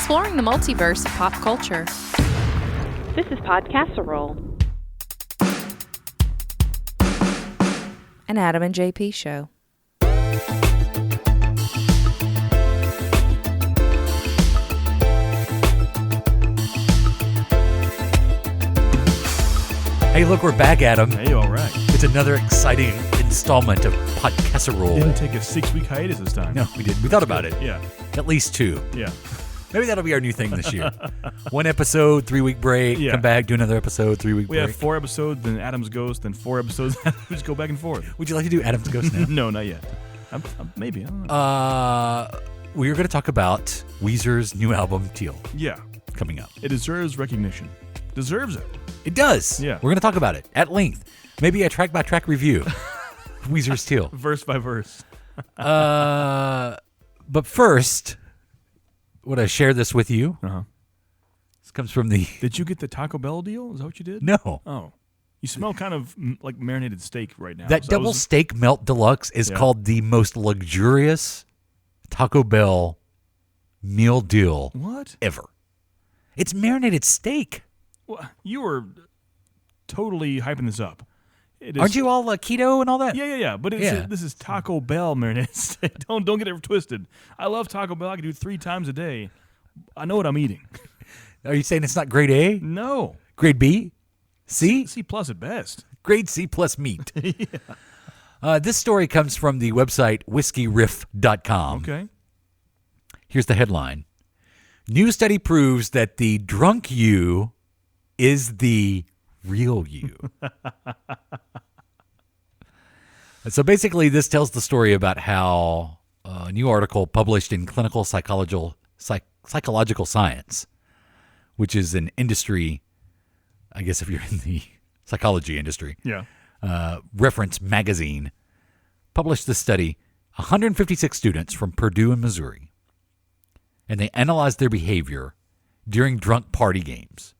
exploring the multiverse of pop culture. This is Podcasserole. An Adam and JP show. Hey, look, we're back, Adam. Hey, all right. It's another exciting installment of Podcasserole. Didn't take a 6-week hiatus this time. No, we didn't. We thought about it. Yeah. At least 2. Yeah. Maybe that'll be our new thing this year. 1 episode, 3-week break, Yeah. come back, do another episode, 3-week We break. have 4 episodes, then Adam's Ghost, then 4 episodes. We just go back and forth. Would you like to do Adam's Ghost now? No, not yet. Maybe. I don't know. We are going to talk about Weezer's new album, Teal, Yeah. coming up. It deserves recognition. Deserves it. It does. Yeah. We're going to talk about it at length. Maybe a track-by-track review. Weezer's Teal. Verse by verse. But first, would I share this with you? Uh-huh. This comes from the... Did you get the Taco Bell deal? Is that what you did? No. Oh. You smell kind of like marinated steak right now. That So double steak melt deluxe is called the most luxurious Taco Bell meal deal What? ever. It's marinated steak. Well, you were totally hyping this up. It is, Aren't you all keto and all that? Yeah. But this is Taco Bell marinated steak. Don't get it twisted. I love Taco Bell. I can do 3 times a day. I know what I'm eating. Are you saying it's not grade A? No. Grade B? C? C plus at best. Grade C plus meat. This story comes from the website whiskeyriff.com. Okay. Here's the headline. New study proves that the drunk you is the real you. So basically, this tells the story about how a new article published in Clinical Psychological Science, which is an industry, I guess if you're in the psychology industry, Yeah. reference magazine, published this study, 156 students from Purdue and Missouri, and they analyzed their behavior during drunk party games.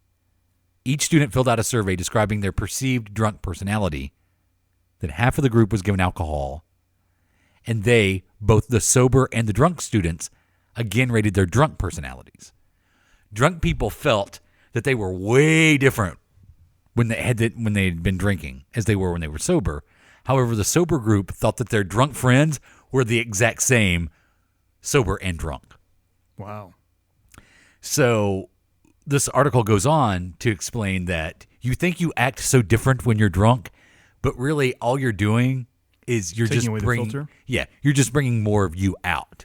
Each student filled out a survey describing their perceived drunk personality. Then half of the group was given alcohol, and they, both the sober and the drunk students, again rated their drunk personalities. Drunk people felt that they were way different when they had been drinking as they were when they were sober. However, the sober group thought that their drunk friends were the exact same, sober and drunk. Wow. So this article goes on to explain that you think you act so different when you're drunk, but really all you're doing is you're Taking just away the bringing, filter? yeah, you're just bringing more of you out.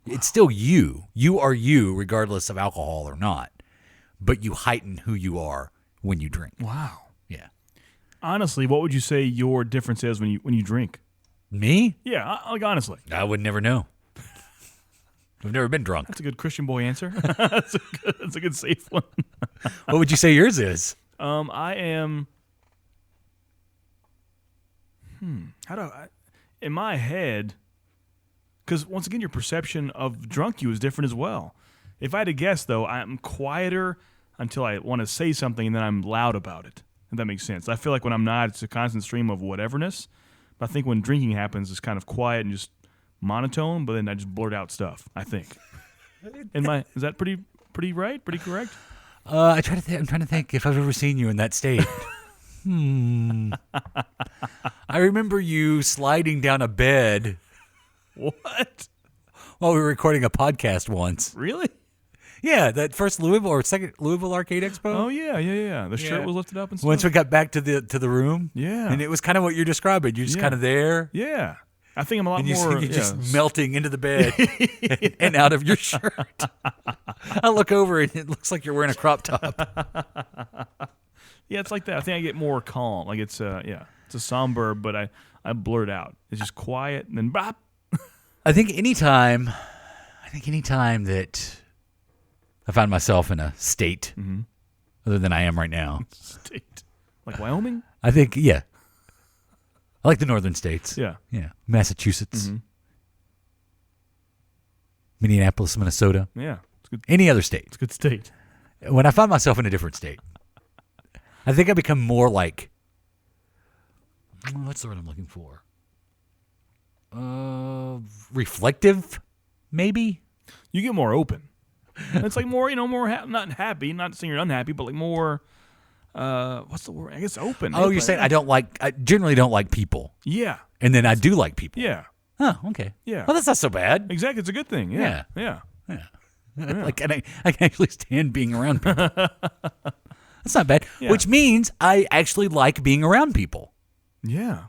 Wow. It's still you. You are you regardless of alcohol or not, but you heighten who you are when you drink. Wow. Yeah. Honestly, what would you say your difference is when you drink? Me? Yeah, like honestly. I would never know. I've never been drunk. That's a good Christian boy answer. That's a good safe one. What would you say yours is? I am. How do I? In my head, because once again, your perception of drunk you is different as well. If I had to guess, though, I'm quieter until I want to say something, and then I'm loud about it. If that makes sense. I feel like when I'm not, it's a constant stream of whateverness. But I think when drinking happens, it's kind of quiet and just monotone. But then I just blurt out stuff. I think. Is that pretty right? Pretty correct? I'm trying to think if I've ever seen you in that state. I remember you sliding down a bed. What? While we were recording a podcast once. Really? Yeah, that first second Louisville Arcade Expo. Oh yeah. The shirt was lifted up and stuff. Once we got back to the room. Yeah. And it was kind of what you're describing. You're just kind of there. Yeah. I think I'm a lot And more. you're just melting into the bed and out of your shirt. I look over and it looks like you're wearing a crop top. Yeah, it's like that. I think I get more calm. Like it's it's a somber, but I blurt out. It's just quiet and then bop. I think anytime that I find myself in a state other than I am right now. State. Like Wyoming? I think, yeah. I like the northern states. Yeah. Yeah. Massachusetts. Minneapolis, Minnesota. Yeah. It's good. Any other state. It's a good state. When I find myself in a different state, I think I become more like, what's the word I'm looking for? Reflective, maybe? You get more open. It's like more, not happy, not saying you're unhappy, but like more, what's the word? I guess open. Oh, you're saying I generally don't like people. Yeah. And then I do like people. Yeah. Oh, okay. Yeah. Well, that's not so bad. Exactly. It's a good thing. Yeah. Yeah. Like, I can actually stand being around people. That's not bad. Yeah. Which means I actually like being around people. Yeah.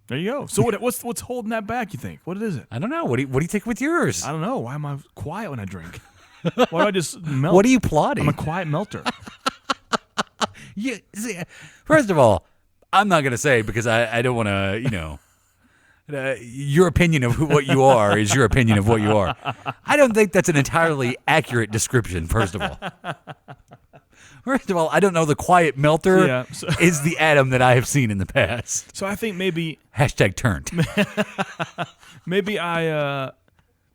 There you go. So what's holding that back, you think? What is it? I don't know. What do you think with yours? I don't know. Why am I quiet when I drink? Why do I just melt? What are you plotting? I'm a quiet melter. See, first of all, I'm not going to say because I don't want to, your opinion of what you are is your opinion of what you are. I don't think that's an entirely accurate description, first of all. First of all, I don't know the quiet melter Yeah, is the Adam that I have seen in the past. So I think maybe #turned. maybe I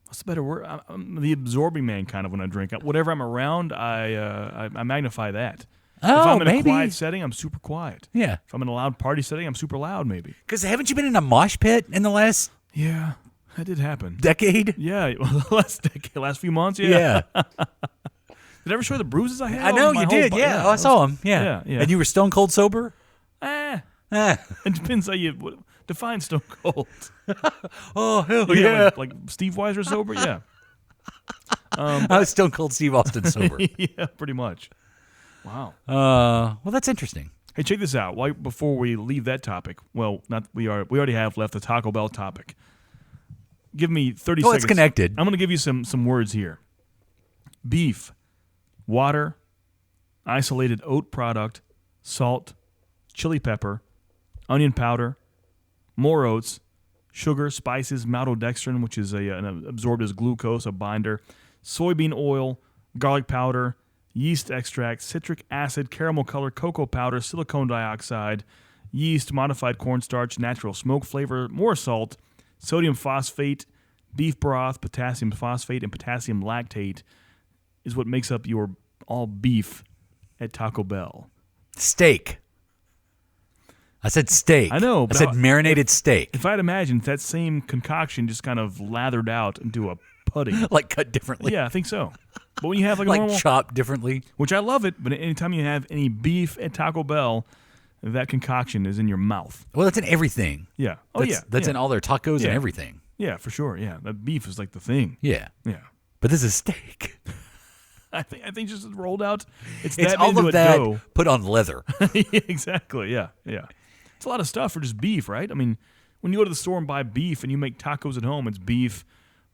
what's the better word? I'm the absorbing man kind of when I drink. Whatever I'm around, I magnify that. Oh, if I'm in maybe. a quiet setting, I'm super quiet. Yeah. If I'm in a loud party setting, I'm super loud maybe. Because haven't you been in a mosh pit in the last Yeah, that did happen. decade? Yeah, last few months, yeah. Did I ever show you the bruises I had? I know on my you whole did. body? Yeah, I saw him. Yeah. Yeah. And you were stone cold sober? Eh, Ah. it depends how you define stone cold. Oh, hell yeah. Like Steve Weiser sober, yeah. I was stone cold Steve Austin sober. Yeah, pretty much. Wow. Well, that's interesting. Hey, check this out. Before we leave that topic, well, we already have left the Taco Bell topic. Give me 30 seconds. It's connected. I'm going to give you some words here. Beef, water, isolated oat product, salt, chili pepper, onion powder, more oats, sugar, spices, maltodextrin, which is absorbed as glucose, a binder, soybean oil, garlic powder, yeast extract, citric acid, caramel color, cocoa powder, silicone dioxide, yeast, modified cornstarch, natural smoke flavor, more salt, sodium phosphate, beef broth, potassium phosphate, and potassium lactate is what makes up your all beef at Taco Bell. Steak. I said steak. I know, I but said marinated steak. If I'd imagined that same concoction just kind of lathered out into a pudding. Like cut differently. Yeah, I think so. But when you have like a Like normal, chopped differently. which I love it, but anytime you have any beef at Taco Bell, that concoction is in your mouth. Well, that's in everything. Yeah. Oh, That's yeah. in all their tacos Yeah. and everything. Yeah, for sure. Yeah, that beef is like the thing. Yeah. Yeah. But this is steak. I think just rolled out. It's It's that all into of a that dough. put on leather. Yeah, exactly. Yeah. Yeah. It's a lot of stuff for just beef, right? I mean, when you go to the store and buy beef and you make tacos at home, it's beef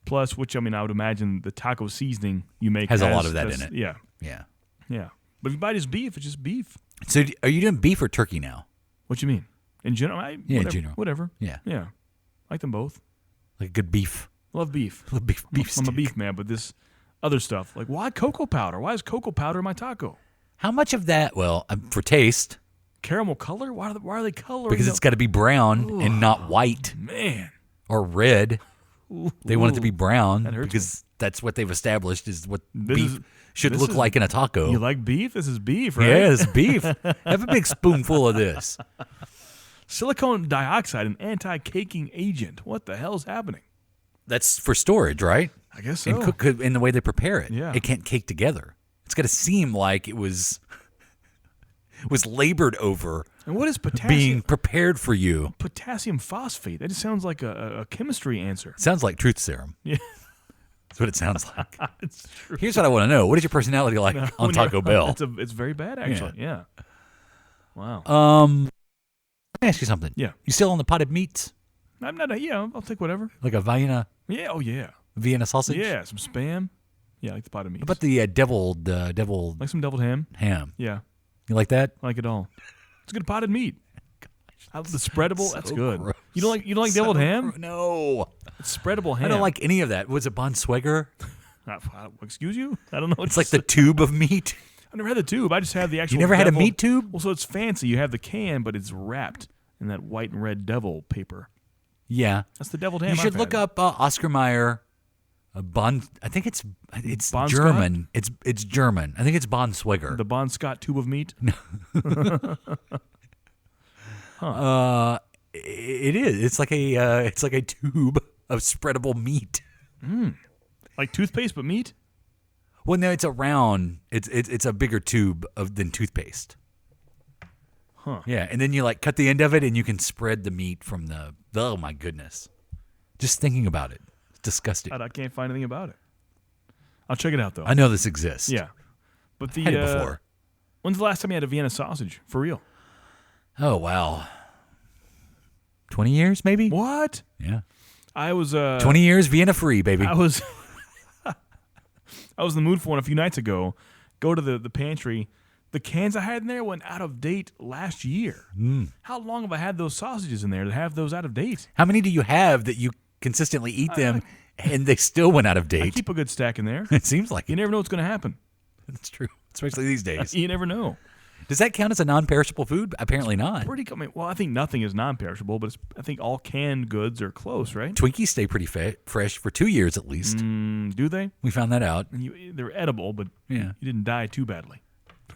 plus, which I would imagine the taco seasoning you make Has a lot of that in it. Yeah. Yeah. Yeah. But if you buy just beef, it's just beef. So are you doing beef or turkey now? What you mean? In general? In general. Whatever. Yeah. Yeah. I like them both. Like good beef. Love beef. Beef I'm a steak. beef man, but this other stuff, like why cocoa powder? Why is cocoa powder in my taco? How much of that? Well, for taste, Caramel color? Why are they coloring? because it's got to be brown and not white man. or red. They want it to be brown That hurts because that's what they've established is what This beef is- should this look is- like in a taco. You like beef? This is beef, right? Yeah, it's beef. Have a big spoonful of this. Silicone dioxide, an anti-caking agent. What the hell's happening? That's for storage, right? I guess so. And cook in the way they prepare it. Yeah. It can't cake together. It's got to seem like it was labored over, And what is being potassium? prepared for you. Potassium phosphate. That just sounds like a chemistry answer. Sounds like truth serum. Yeah, That's what it sounds like. it's true. Here's what I want to know. What is your personality like on When Taco you're- Bell? It's very bad, actually. Yeah. Wow. Let me ask you something. Yeah. You still on the potted meats? I'm not. Yeah, I'll take whatever. Like a Vienna Yeah. Oh yeah. sausage? Yeah. Some spam. Yeah, I like the pot of meat. What about the deviled like some deviled ham. ham? Yeah, You like that? I like it all. It's good potted meat. I love the spreadable. That's So good. gross. You don't like deviled ham? No. It's spreadable ham. I don't like any of that. Was it Bonnswegger? Excuse you? I don't know. It's like the tube of meat. I've never had the tube. I just have the actual. You never had a deviled- meat tube? Well, so it's fancy. You have the can, but it's wrapped in that white and red devil paper. Yeah. That's the deviled ham. You should I've look had. up Oscar Mayer. I think it's Bon German. It's German. I think it's Bonnswegger. the Bon Scott tube of meat. It is. It's like a tube of spreadable meat. Like toothpaste, but meat. Well, no, it's a round. It's a bigger tube than toothpaste. Huh. Yeah, and then you like cut the end of it, and you can spread the meat from the. Oh my goodness! Just thinking about it, it's disgusting. I can't find anything about it. I'll check it out though. I know this exists. Yeah, but the Had it before. When's the last time you had a Vienna sausage for real? Oh wow, 20 years maybe. What? Yeah, I was 20 years Vienna free, baby. I was I was in the mood for one a few nights ago. Go to the pantry. The cans I had in there went out of date last year. How long have I had those sausages in there to have those out of date? How many do you have that you consistently eat them and they still went out of I date? keep a good stack in there. It seems like You it. never know what's going to happen. That's true, especially these days. You never know. Does that count as a non-perishable food? Apparently not. Well, I think nothing is non-perishable, but I think all canned goods are close, right? Twinkies stay pretty fresh for 2 years at least. Do they? We found that out. And they're edible, but Yeah. you didn't die too badly.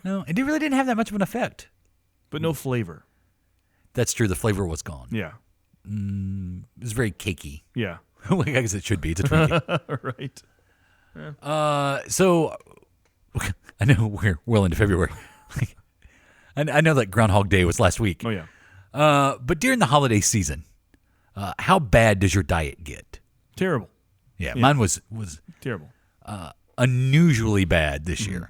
No, it really didn't have that much of an effect. But no flavor. That's true. The flavor was gone. Yeah. It was very cakey. Yeah. I guess it should be. It's a Twinkie. Right. So I know we're well into February. I know that Groundhog Day was last week. Oh, yeah. But during the holiday season, how bad does your diet get? Terrible. Yeah, mine was Terrible. unusually bad this year.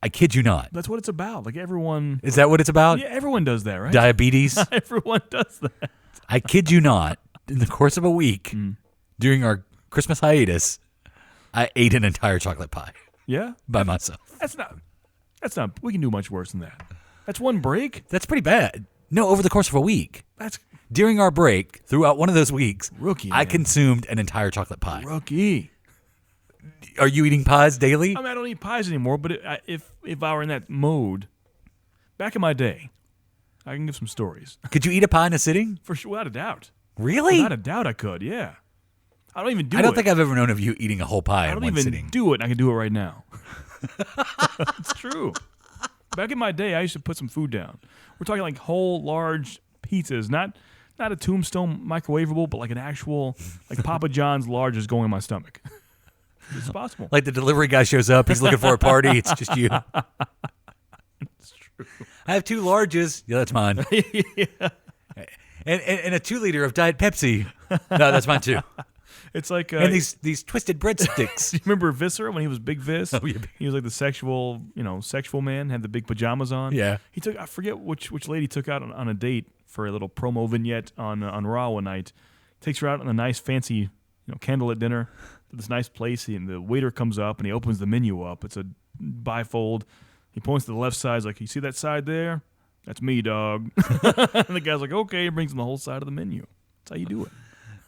I kid you not. That's what it's about. Like everyone. Is that what it's about? Yeah, everyone does that, right? Diabetes? Everyone does that. I kid you not. In the course of a week, during our Christmas hiatus, I ate an entire chocolate pie Yeah? by myself. That's not, we can do much worse than that. That's one break. That's pretty bad. No, over the course of a week. That's During our break, throughout one of those weeks, Rookie, I man. consumed an entire chocolate pie. rookie. Are you eating pies daily? I mean, I don't eat pies anymore, but if I were in that mode, back in my day, I can give some stories. Could you eat a pie in a sitting? For sure, without a doubt. Really? Without a doubt I could, yeah. I don't even do it. I don't think I've ever known of you eating a whole pie I in don't one even sitting. do it, and I can do it right now. It's true. Back in my day, I used to put some food down. We're talking like whole, large pizzas, not a Tombstone microwavable, but like an actual, like Papa John's large is going in my stomach. It's possible. Like the delivery guy shows up, he's looking for a party, it's just you. It's true. I have 2 larges. Yeah, that's mine. Yeah. And a 2-liter of Diet Pepsi. No, that's mine too. It's like And these twisted breadsticks. you remember Viscera when he was Big Vis? Oh, yeah. He was like the sexual man, had the big pajamas on. Yeah. He took, I forget which lady took out on a date for a little promo vignette on Raw one night. Takes her out on a nice fancy, candlelit dinner to this nice place. And the waiter comes up and he opens the menu up. It's a bifold. He points to the left side. He's like, "You see that side there? That's me, dog." And the guy's like, "Okay." He brings him the whole side of the menu. That's how you do it.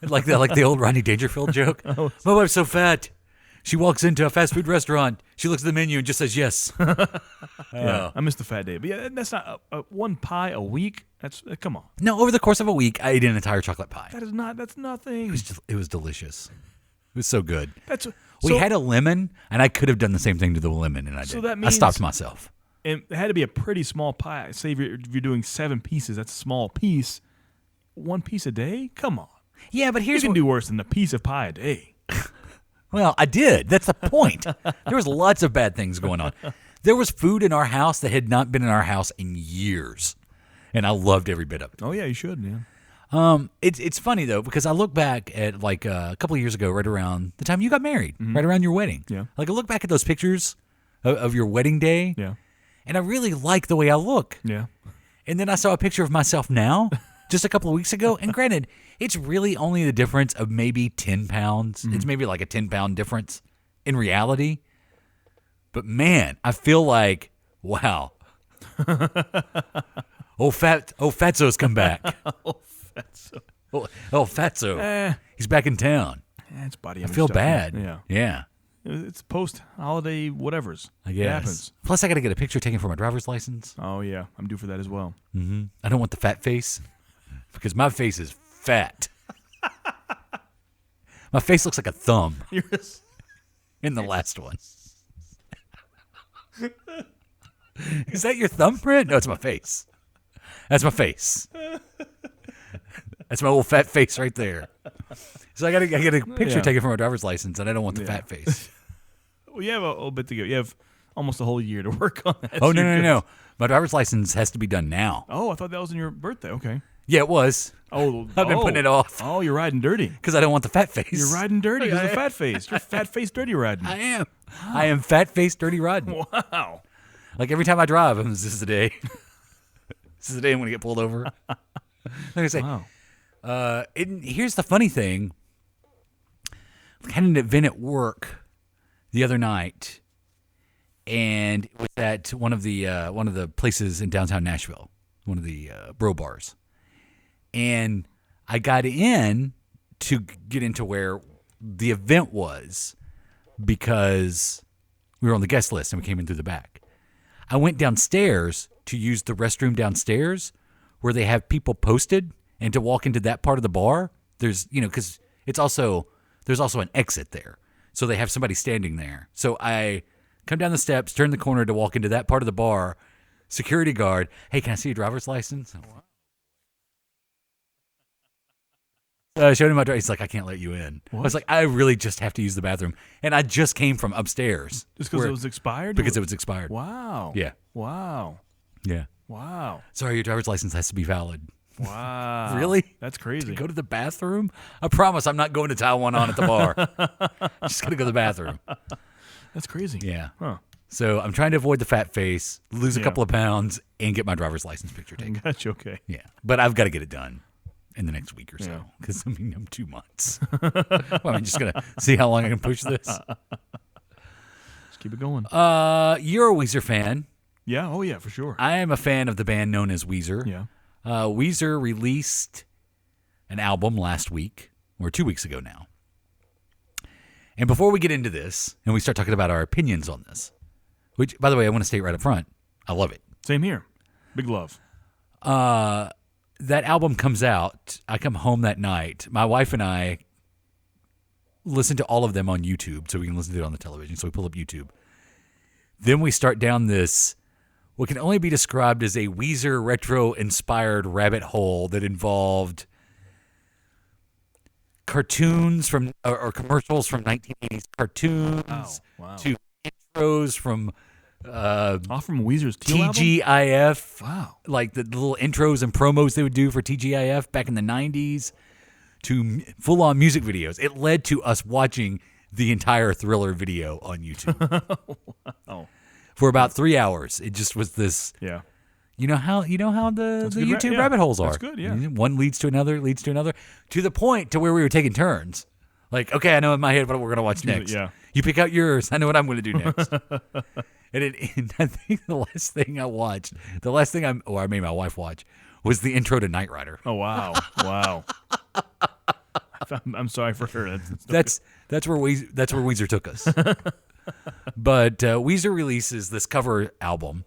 like the old Rodney Dangerfield joke. My wife's so fat. She walks into a fast food restaurant. She looks at the menu and just says yes. Yeah, I missed the fat day. But yeah, that's not one pie a week. That's come on. No, over the course of a week, I ate an entire chocolate pie. That's nothing. It was delicious. It was so good. We We had a lemon, and I could have done the same thing to the lemon, and I So didn't. that I means- stopped myself. And it had to be a pretty small pie. Say if you're doing 7 pieces, that's a small piece. 1 piece a day? Come on. Yeah, but You here's can what, do worse than a piece of pie a day. Well, I did. That's the point. There was lots of bad things going on. There was food in our house that had not been in our house in years, and I loved every bit of it. Oh yeah, you should, man. It's funny though because I look back at like a couple of years ago, right around the time you got married, right around your wedding. Yeah. Like I look back at those pictures of your wedding day, Yeah. and I really like the way I look. Yeah. And then I saw a picture of myself now, just a couple of weeks ago. And granted, it's really only the difference of maybe 10 pounds. It's maybe like a 10-pound difference in reality. But man, I feel like, wow. Fatso's come back. Fatso. Fatso. He's back in town. That's body I image feel stuff, bad. Yeah. Yeah. It's post-holiday whatevers. I It guess. happens. Plus, I got to get a picture taken for my driver's license. Oh yeah, I'm due for that as well. I don't want the fat face because my face is fat. My face looks like a thumb in the last one. Is that your thumbprint? No, it's my face. That's my face. That's my old fat face right there. So I got a picture taken from my driver's license, and I don't want the fat face. Well, you have a little bit to go. You have almost a whole year to work on that. Oh, so you're good. no. My driver's license has to be done now. Oh, I thought that was on your birthday. Okay. Yeah, it was. Oh, I've been putting it off. Oh, you're riding dirty. Because I don't want the fat face. You're riding dirty because of fat face. You're fat face dirty riding. I am. I am fat face dirty riding. Wow. Like every time I drive, this is the day. This is the day I'm going to get pulled over. Like I say, Wow. here's the funny thing. We had an event at work the other night, and it was at one of the places in downtown Nashville, one of the bro bars. And I got in to get into where the event was because we were on the guest list and we came in through the back. I went downstairs to use the restroom downstairs where they have people posted, and to walk into that part of the bar, there's, because there's also an exit there. So they have somebody standing there. So I come down the steps, turn the corner to walk into that part of the bar. Security guard, hey, can I see your driver's license? I showed him my driver's. He's like, I can't let you in. What? I was like, I really just have to use the bathroom. And I just came from upstairs. Just because it was expired? Because it was expired. Wow. Yeah. Wow. Yeah. Wow. Sorry, your driver's license has to be valid. Wow. Really? That's crazy. To go to the bathroom? I promise I'm not going to tie one on at the bar. I'm just going to go to the bathroom. That's crazy. Yeah. Huh. So I'm trying to avoid the fat face, lose a couple of pounds, and get my driver's license picture taken. Gotcha. Okay. Yeah. But I've got to get it done in the next week or so. Yeah. Because, I'm 2 months. Well, I'm just going to see how long I can push this. Just keep it going. You're a Weezer fan. Yeah. Oh, yeah, for sure. I am a fan of the band known as Weezer. Yeah. Weezer released an album last week, or 2 weeks ago now. And before we get into this, and we start talking about our opinions on this, which, by the way, I want to state right up front, I love it. Same here. Big love. That album comes out. I come home that night. My wife and I listen to all of them on YouTube, so we can listen to it on the television. So we pull up YouTube. Then we start down this, what can only be described as a Weezer retro-inspired rabbit hole that involved cartoons from or commercials from 1980s cartoons to intros from from Weezer's Teal album? TGIF. Wow. Like the little intros and promos they would do for TGIF back in the 90s to full-on music videos. It led to us watching the entire Thriller video on YouTube. Wow. For about 3 hours. It just was this. Yeah. You know how the YouTube rabbit holes are. That's good, yeah. One leads to another, to the point to where we were taking turns. Like, okay, I know in my head what we're going to watch next. Yeah. You pick out yours. I know what I'm going to do next. And I think the last thing I made my wife watch was the intro to Knight Rider. Oh, wow. Wow. I'm sorry for her. That's where Weezer took us. But Weezer releases this cover album,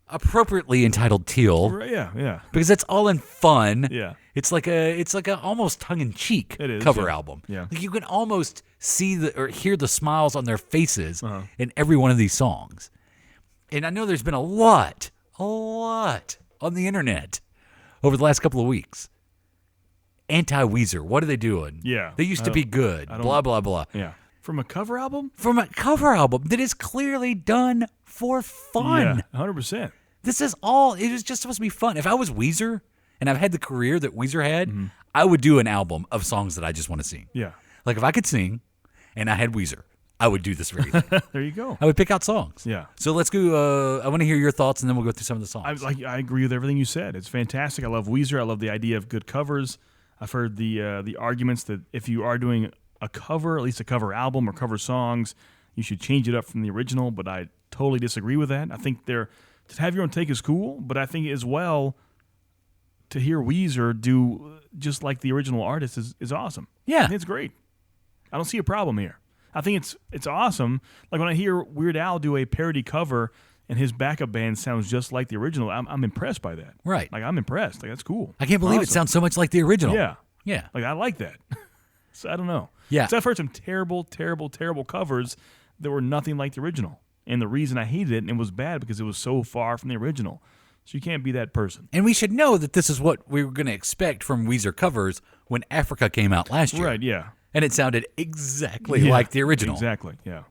appropriately entitled Teal. Yeah. Because it's all in fun. Yeah. It's like a almost tongue in cheek It is, cover yeah. album. Yeah. Like you can almost see or hear the smiles on their faces in every one of these songs. And I know there's been a lot on the internet over the last couple of weeks. Anti-Weezer. What are they doing? Yeah. They used to be good. Blah, blah, blah. Yeah. From a cover album? From a cover album that is clearly done for fun. Yeah, 100%. It was just supposed to be fun. If I was Weezer and I've had the career that Weezer had, I would do an album of songs that I just want to sing. Yeah. Like if I could sing and I had Weezer, I would do this very thing. There you go. I would pick out songs. Yeah. So let's go. I want to hear your thoughts, and then we'll go through some of the songs. I agree with everything you said. It's fantastic. I love Weezer. I love the idea of good covers. I've heard the arguments that if you are doing a cover, at least a cover album or cover songs, you should change it up from the original, but I totally disagree with that. I think to have your own take is cool, but I think as well to hear Weezer do just like the original artist is awesome. Yeah. I think it's great. I don't see a problem here. I think it's awesome. Like when I hear Weird Al do a parody cover and his backup band sounds just like the original, I'm impressed by that. Right. Like I'm impressed. Like that's cool. I can't believe it Awesome. sounds so much like the original. Yeah. Yeah. Like I like that. So I don't know. Yeah. So I've heard some terrible, terrible, terrible covers that were nothing like the original. And the reason I hated it and it was bad because it was so far from the original. So you can't be that person. And we should know that this is what we were going to expect from Weezer covers when Africa came out last year. Right, yeah. And it sounded exactly like the original. Exactly, yeah.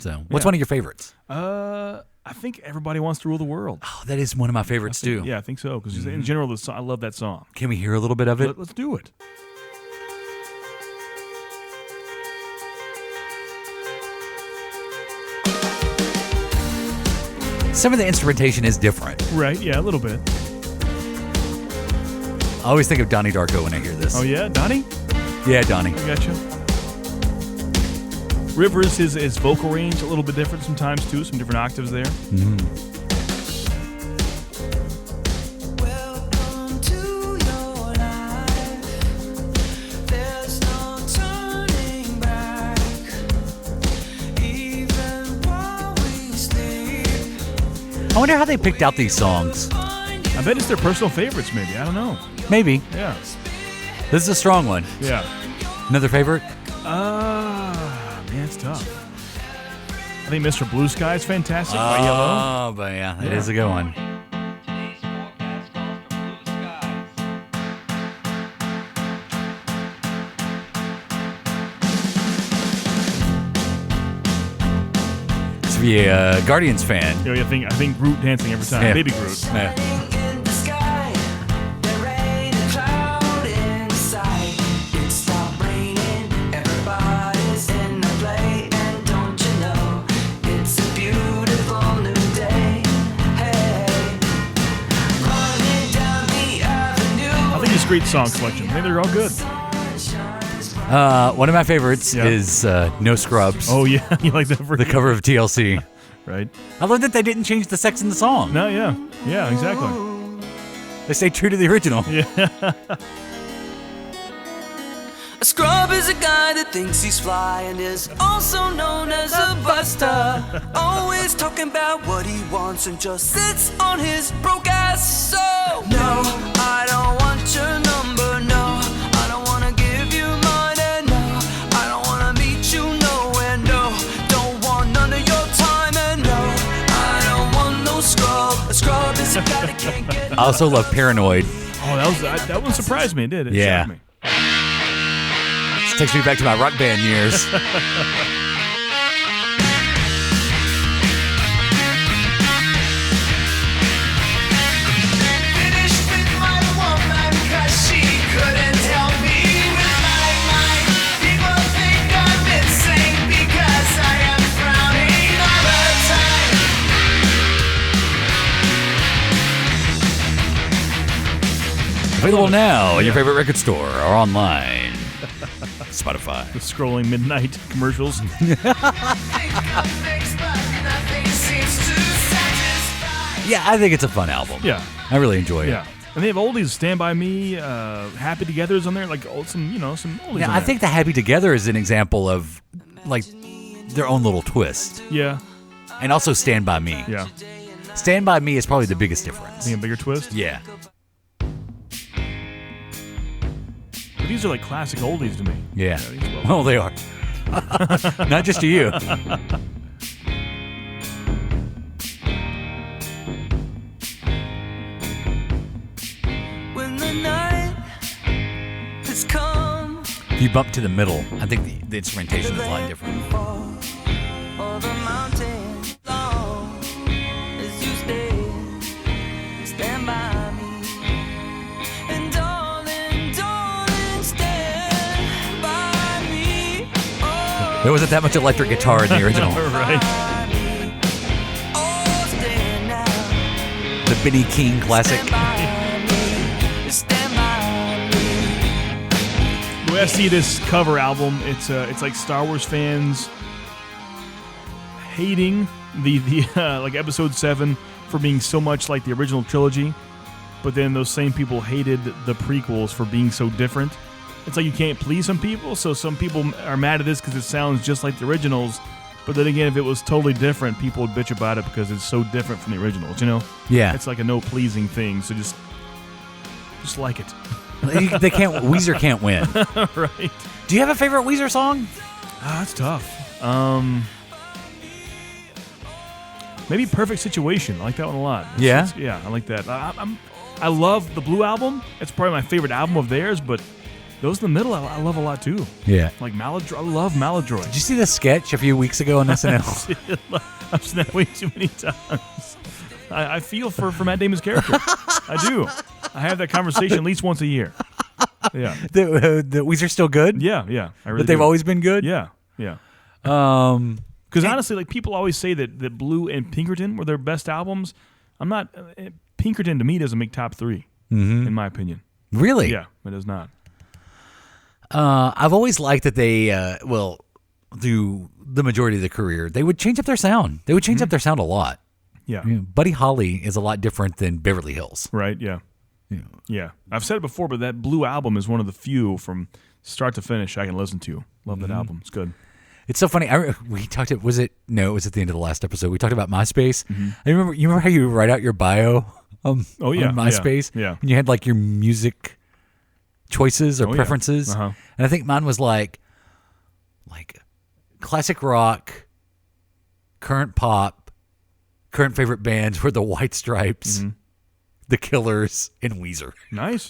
So, what's Yeah. one of your favorites? I think Everybody Wants to Rule the World. Oh, that is one of my favorites too. Yeah, I think so. Because in general, I love that song. Can we hear a little bit of it? Let's do it. Some of the instrumentation is different. Right, yeah, a little bit. I always think of Donnie Darko when I hear this. Oh, yeah? Donnie? Yeah, Donnie. I got you. Rivers, his vocal range a little bit different sometimes, too. Some different octaves there. Welcome to your life. There's no turning back. Even while we sleep. I wonder how they picked out these songs. I bet it's their personal favorites, maybe. I don't know. Maybe. Yeah. This is a strong one. Yeah. Another favorite? Man, it's tough. I think Mr. Blue Sky is fantastic by Yellow. Oh, but yeah, it is a good one. To be a Guardians fan. You know, I think Groot dancing every time. Yeah. Baby Groot. Yeah. In the sky, there ain't a cloud in sight. It stopped raining, everybody's in the play, and don't you know, it's a beautiful new day. Hey, running down the avenue. I think it's a great song selection. I think they're all good. One of my favorites Yeah. is No Scrubs. Oh, yeah. You like that version? The cover of TLC. Right? I love that they didn't change the sex in the song. No, yeah. Yeah, exactly. They stay true to the original. Yeah. A scrub is a guy that thinks he's fly and is also known as a buster. Always talking about what he wants and just sits on his broke ass. So, no, I don't want your number, no. I don't want to give you mine, and no, I don't want to meet you nowhere, no. Don't want none of your time, and no, I don't want no scrub. A scrub is a guy that can't get I also love Paranoid. Oh, that one surprised me. It did. It Yeah. shocked me. This takes me back to my rock band years. Finished with my woman 'cause she couldn't help me with my mind. People think I'm insane because I am frowning all the time. Available now at your favorite record store or online. Spotify. The scrolling midnight commercials. Think I'm fixed, but nothing seems to satisfy. Yeah, I think it's a fun album. Yeah. I really enjoy it. Yeah. And they have oldies, Stand By Me, Happy Together's on there, like some oldies Yeah, on I there. think the Happy Together is an example of like their own little twist. Yeah. And also Stand By Me. Yeah. Stand By Me is probably the biggest difference. Think a bigger twist? Yeah. But these are like classic oldies to me. Yeah. these are Well, they are. Not just to you. When the night has come, If you bump to the middle, I think the instrumentation is a lot different. fall, or the mountain long as you stand by me. And darling, stand by me. Oh, There wasn't that much electric guitar in the original. Right. oh, stand now. The Benny King classic. Stand by me. Stand by me. The way I see this cover album, it's like Star Wars fans hating the like Episode 7 for being so much like the original trilogy, but then those same people hated the prequels for being so different. It's like you can't please some people, so some people are mad at this because it sounds just like the originals. But then again, if it was totally different, people would bitch about it because it's so different from the originals. You know? Yeah. It's like a no pleasing thing. So just like it, They can't. Weezer can't win. right? Do you have a favorite Weezer song? That's tough. Maybe Perfect Situation. I like that one a lot. Yeah? Yeah, I like that. I love the Blue album. It's probably my favorite album of theirs, but Those in the middle, I love a lot too. Yeah. Like Maladroit. I love Maladroit. Did you see the sketch a few weeks ago on SNL? I've seen that way too many times. I feel for Matt Damon's character. I do. I have that conversation at least once a year. Yeah. The Weezer still good? Yeah. I really But they've do. always been good? Yeah. Because honestly, like people always say that Blue and Pinkerton were their best albums. I'm not. Pinkerton to me doesn't make top 3, in my opinion. Really? Yeah, it does not. I've always liked that they, through the majority of the career, they would change up their sound. They would change up their sound a lot. Yeah. Buddy Holly is a lot different than Beverly Hills. Right. Yeah. I've said it before, but that Blue album is one of the few from start to finish I can listen to. Love that album. It's good. It's so funny. We talked. It was at the end of the last episode. We talked about MySpace. You remember how you write out your bio? On MySpace. Yeah. And you had like your music choices or preferences. Yeah. Uh-huh. And I think mine was like classic rock, current pop, current favorite bands were the White Stripes, the Killers, and Weezer. Nice.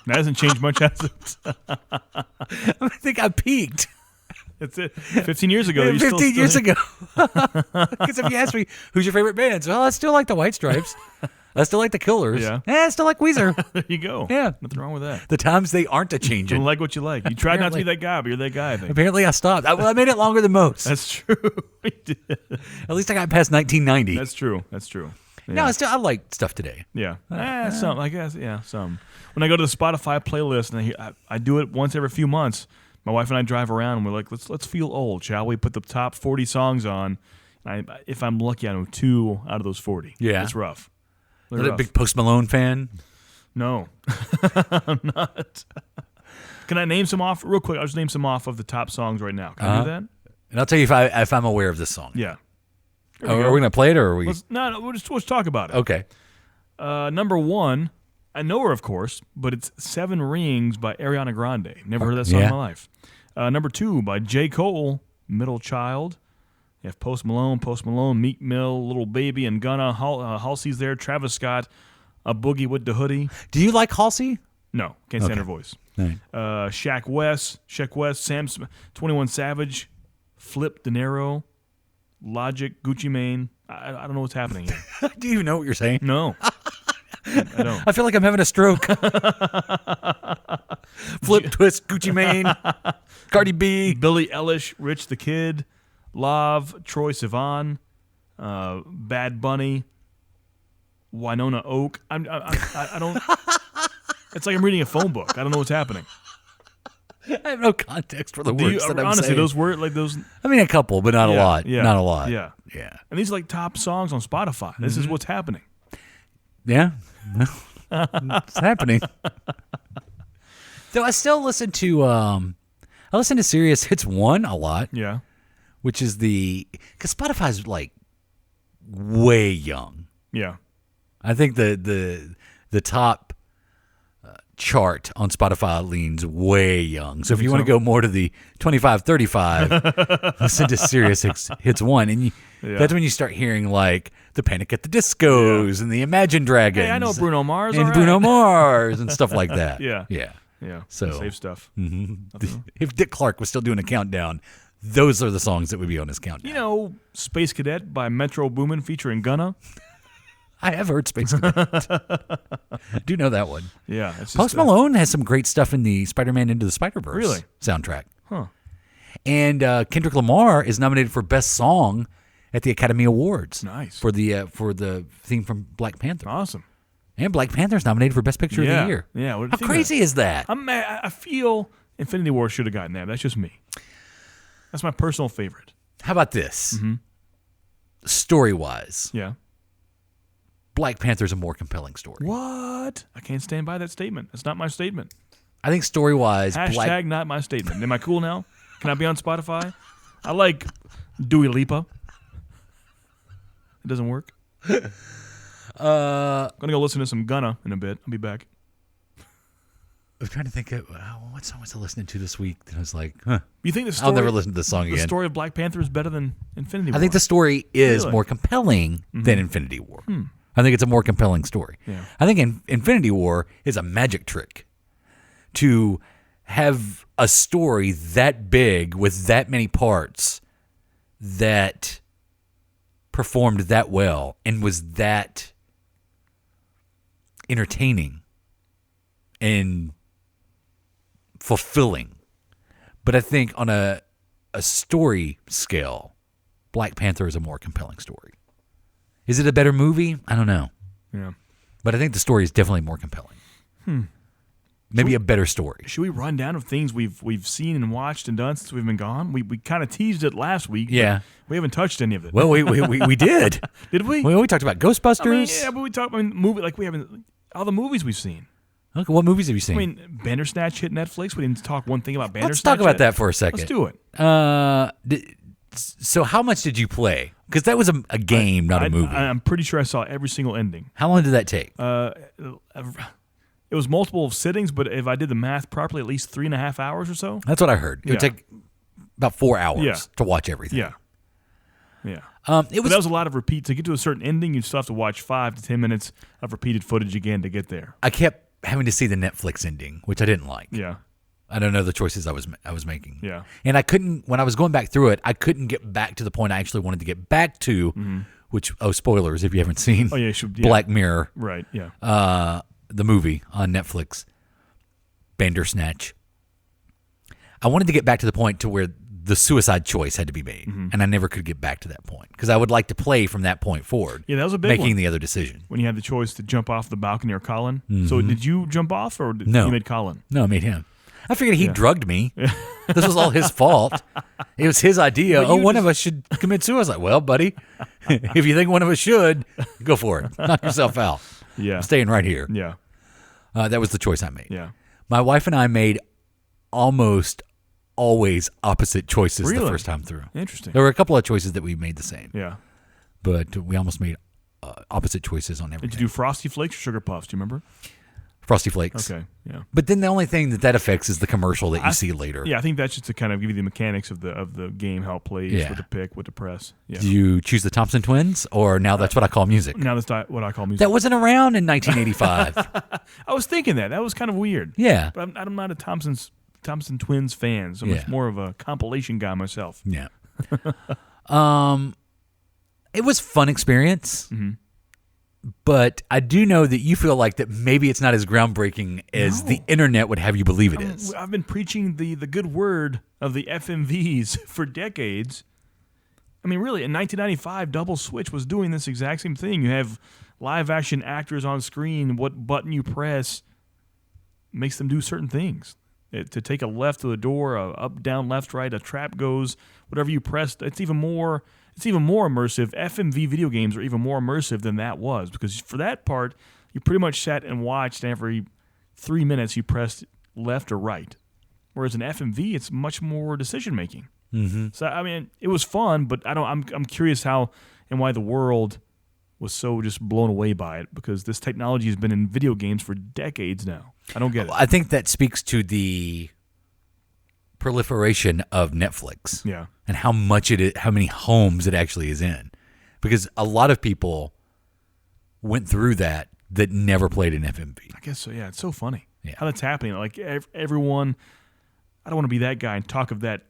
That hasn't changed much, has it? I think I peaked. That's it. 15 years ago. 15 years ago. Because if you ask me, who's your favorite bands? Well, I still like the White Stripes. I still like the Killers. Yeah. I still like Weezer. There you go. Yeah. Nothing wrong with that. The times they aren't a You changing. like what you like. You tried not to be that guy, but you're that guy, I think. Apparently I stopped. I made it longer than most. That's true. We did. At least I got past 1990. That's true. Yeah. No, I like stuff today. Yeah. Some, I guess. Yeah, some. When I go to the Spotify playlist, and I do it once every few months, my wife and I drive around, and we're like, let's feel old, shall we? Put the top 40 songs on. If I'm lucky, I know 2 out of those 40. Yeah. It's rough. Are you a big Post Malone fan? No. I'm not. Can I name some off? Real quick, I'll just name some off of the top songs right now. Can I do that? And I'll tell you if I'm aware of this song. Yeah. Are we going to play it or are we? Let's talk about it. Okay. Number 1, I know her, of course, but it's 7 Rings by Ariana Grande. Never heard that song in my life. Number 2 by J. Cole, Middle Child. You have Post Malone, Meek Mill, Little Baby, and Gunna. Halsey's there, Travis Scott, A Boogie with the Hoodie. Do you like Halsey? No, can't stand her voice. Right. Shaq West, Sam Smith, 21 Savage, Flip De Niro, Logic, Gucci Mane. I don't know what's happening here. Do you even know what you're saying? No. I don't. I feel like I'm having a stroke. Flip, twist, Gucci Mane, Cardi B. Billie Eilish, Rich the Kid, Lauv, Troye Sivan, Bad Bunny, Winona Oak. I don't. It's like I'm reading a phone book. I don't know what's happening. I have no context for the words that I'm honestly, saying. those words, like those. I mean, a couple, but not a lot. Yeah, Not a lot. Yeah. Yeah. And these are like top songs on Spotify. This is what's happening. Yeah. It's happening. Though I still listen to Sirius Hits 1 a lot. Yeah. Which is because Spotify's like way young. Yeah. I think the top chart on Spotify leans way young. So if you want to go more to the 25-35, listen to Sirius Hits 1. And that's when you start hearing like the Panic at the Discos and the Imagine Dragons. Hey, I know Bruno Mars. And Bruno Mars and stuff like that. Yeah. Yeah. So safe stuff. If Dick Clark was still doing a countdown, those are the songs that would be on his countdown. You know, Space Cadet by Metro Boomin featuring Gunna. I have heard Space Cadet. I do know that one. Yeah. It's just, Post Malone has some great stuff in the Spider-Man Into the Spider-Verse soundtrack. Huh. And Kendrick Lamar is nominated for Best Song at the Academy Awards. Nice. For the theme from Black Panther. Awesome. And Black Panther's nominated for Best Picture of the Year. Yeah. How crazy is that? I feel Infinity War should have gotten that. That's just me. That's my personal favorite. How about this? Story-wise. Yeah. Black Panther's a more compelling story. What? I can't stand by that statement. It's not my statement. I think story-wise, Hashtag not my statement. Am I cool now? Can I be on Spotify? I like Dua Lipa. It doesn't work. I'm going to go listen to some Gunna in a bit. I'll be back. I'm trying to think of what song was I listening to this week that I was like, huh. You think the story, I'll never listen to this song again. The story of Black Panther is better than Infinity War? I think the story is Really? more compelling than Infinity War. I think it's a more compelling story. Yeah. I think Infinity War is a magic trick to have a story that big with that many parts that performed that well and was that entertaining and fulfilling. But I think on a story scale, Black Panther is a more compelling story. Is it a better movie? I don't know. Yeah. But I think the story is definitely more compelling. Maybe a better story. Should we run down of things we've seen and watched and done since we've been gone? We kind of teased it last week. Yeah. But we haven't touched any of it. Well, we did. Did we? Well, we talked about Ghostbusters. Yeah, but we talked about movie like we haven't all the movies we've seen. Okay, what movies have you seen? I mean, Bandersnatch hit Netflix. We didn't talk one thing about Bandersnatch. Let's talk about that for a second. Let's do it. So how much did you play? Because that was a game, not a movie. I'm pretty sure I saw every single ending. How long did that take? It was multiple sittings, but if I did the math properly, at least 3.5 hours or so. That's what I heard. It would take about 4 hours to watch everything. Yeah. But That was a lot of repeat. To get to a certain ending, you still have to watch 5 to 10 minutes of repeated footage again to get there. I kept having to see the Netflix ending, which I didn't like. Yeah. I don't know the choices I was making. Yeah. And I couldn't, when I was going back through it, I couldn't get back to the point I actually wanted to get back to, which, spoilers if you haven't seen Black Mirror. Right, yeah. The movie on Netflix, Bandersnatch. I wanted to get back to the point to where the suicide choice had to be made, and I never could get back to that point because I would like to play from that point forward. Yeah, that was a big making one. the other decision. When you had the choice to jump off the balcony or Colin. So did you jump off or No. you made Colin? No, I made him. I figured he drugged me. This was all his fault. It was his idea. One of us should commit suicide. Well, buddy, if you think one of us should, go for it. Knock yourself out. Yeah. I'm staying right here. Yeah. That was the choice I made. Yeah. My wife and I made almost always opposite choices Really? the first time through. Interesting. There were a couple of choices that we made the same, Yeah. but we almost made opposite choices on everything. Did you do Frosty Flakes or Sugar Puffs? Do you remember? Frosty Flakes. Okay. Yeah. But then the only thing that affects is the commercial that you see later. Yeah, I think that's just to kind of give you the mechanics of the game, how it plays, Yeah. what to pick, what to press. Yeah. Do you choose the Thompson Twins, or now that's what I call music? Now that's what I call music. That wasn't around in 1985. I was thinking that was kind of weird. Yeah. But I'm not a Thompson Twins fan, so I'm much more of a compilation guy myself. Yeah. It was a fun experience. But I do know that you feel like that maybe it's not as groundbreaking as the internet would have you believe it is. I've been preaching the good word of the FMVs for decades. I mean, really, in 1995, Double Switch was doing this exact same thing. You have live-action actors on screen. What button you press makes them do certain things. To take a left to the door, a up, down, left, right, a trap goes. Whatever you press, it's even more immersive. FMV video games are even more immersive than that was, because for that part, you pretty much sat and watched, and every 3 minutes you pressed left or right. Whereas in FMV, it's much more decision making. So I mean, it was fun, but I'm curious how and why the world was so just blown away by it, because this technology has been in video games for decades now. I don't get it. I think that speaks to the proliferation of Netflix. Yeah. And how much it is, how many homes it actually is in. Because a lot of people went through that never played an FMV. I guess so, yeah. It's so funny Yeah. how that's happening. Like everyone, I don't want to be that guy and talk of that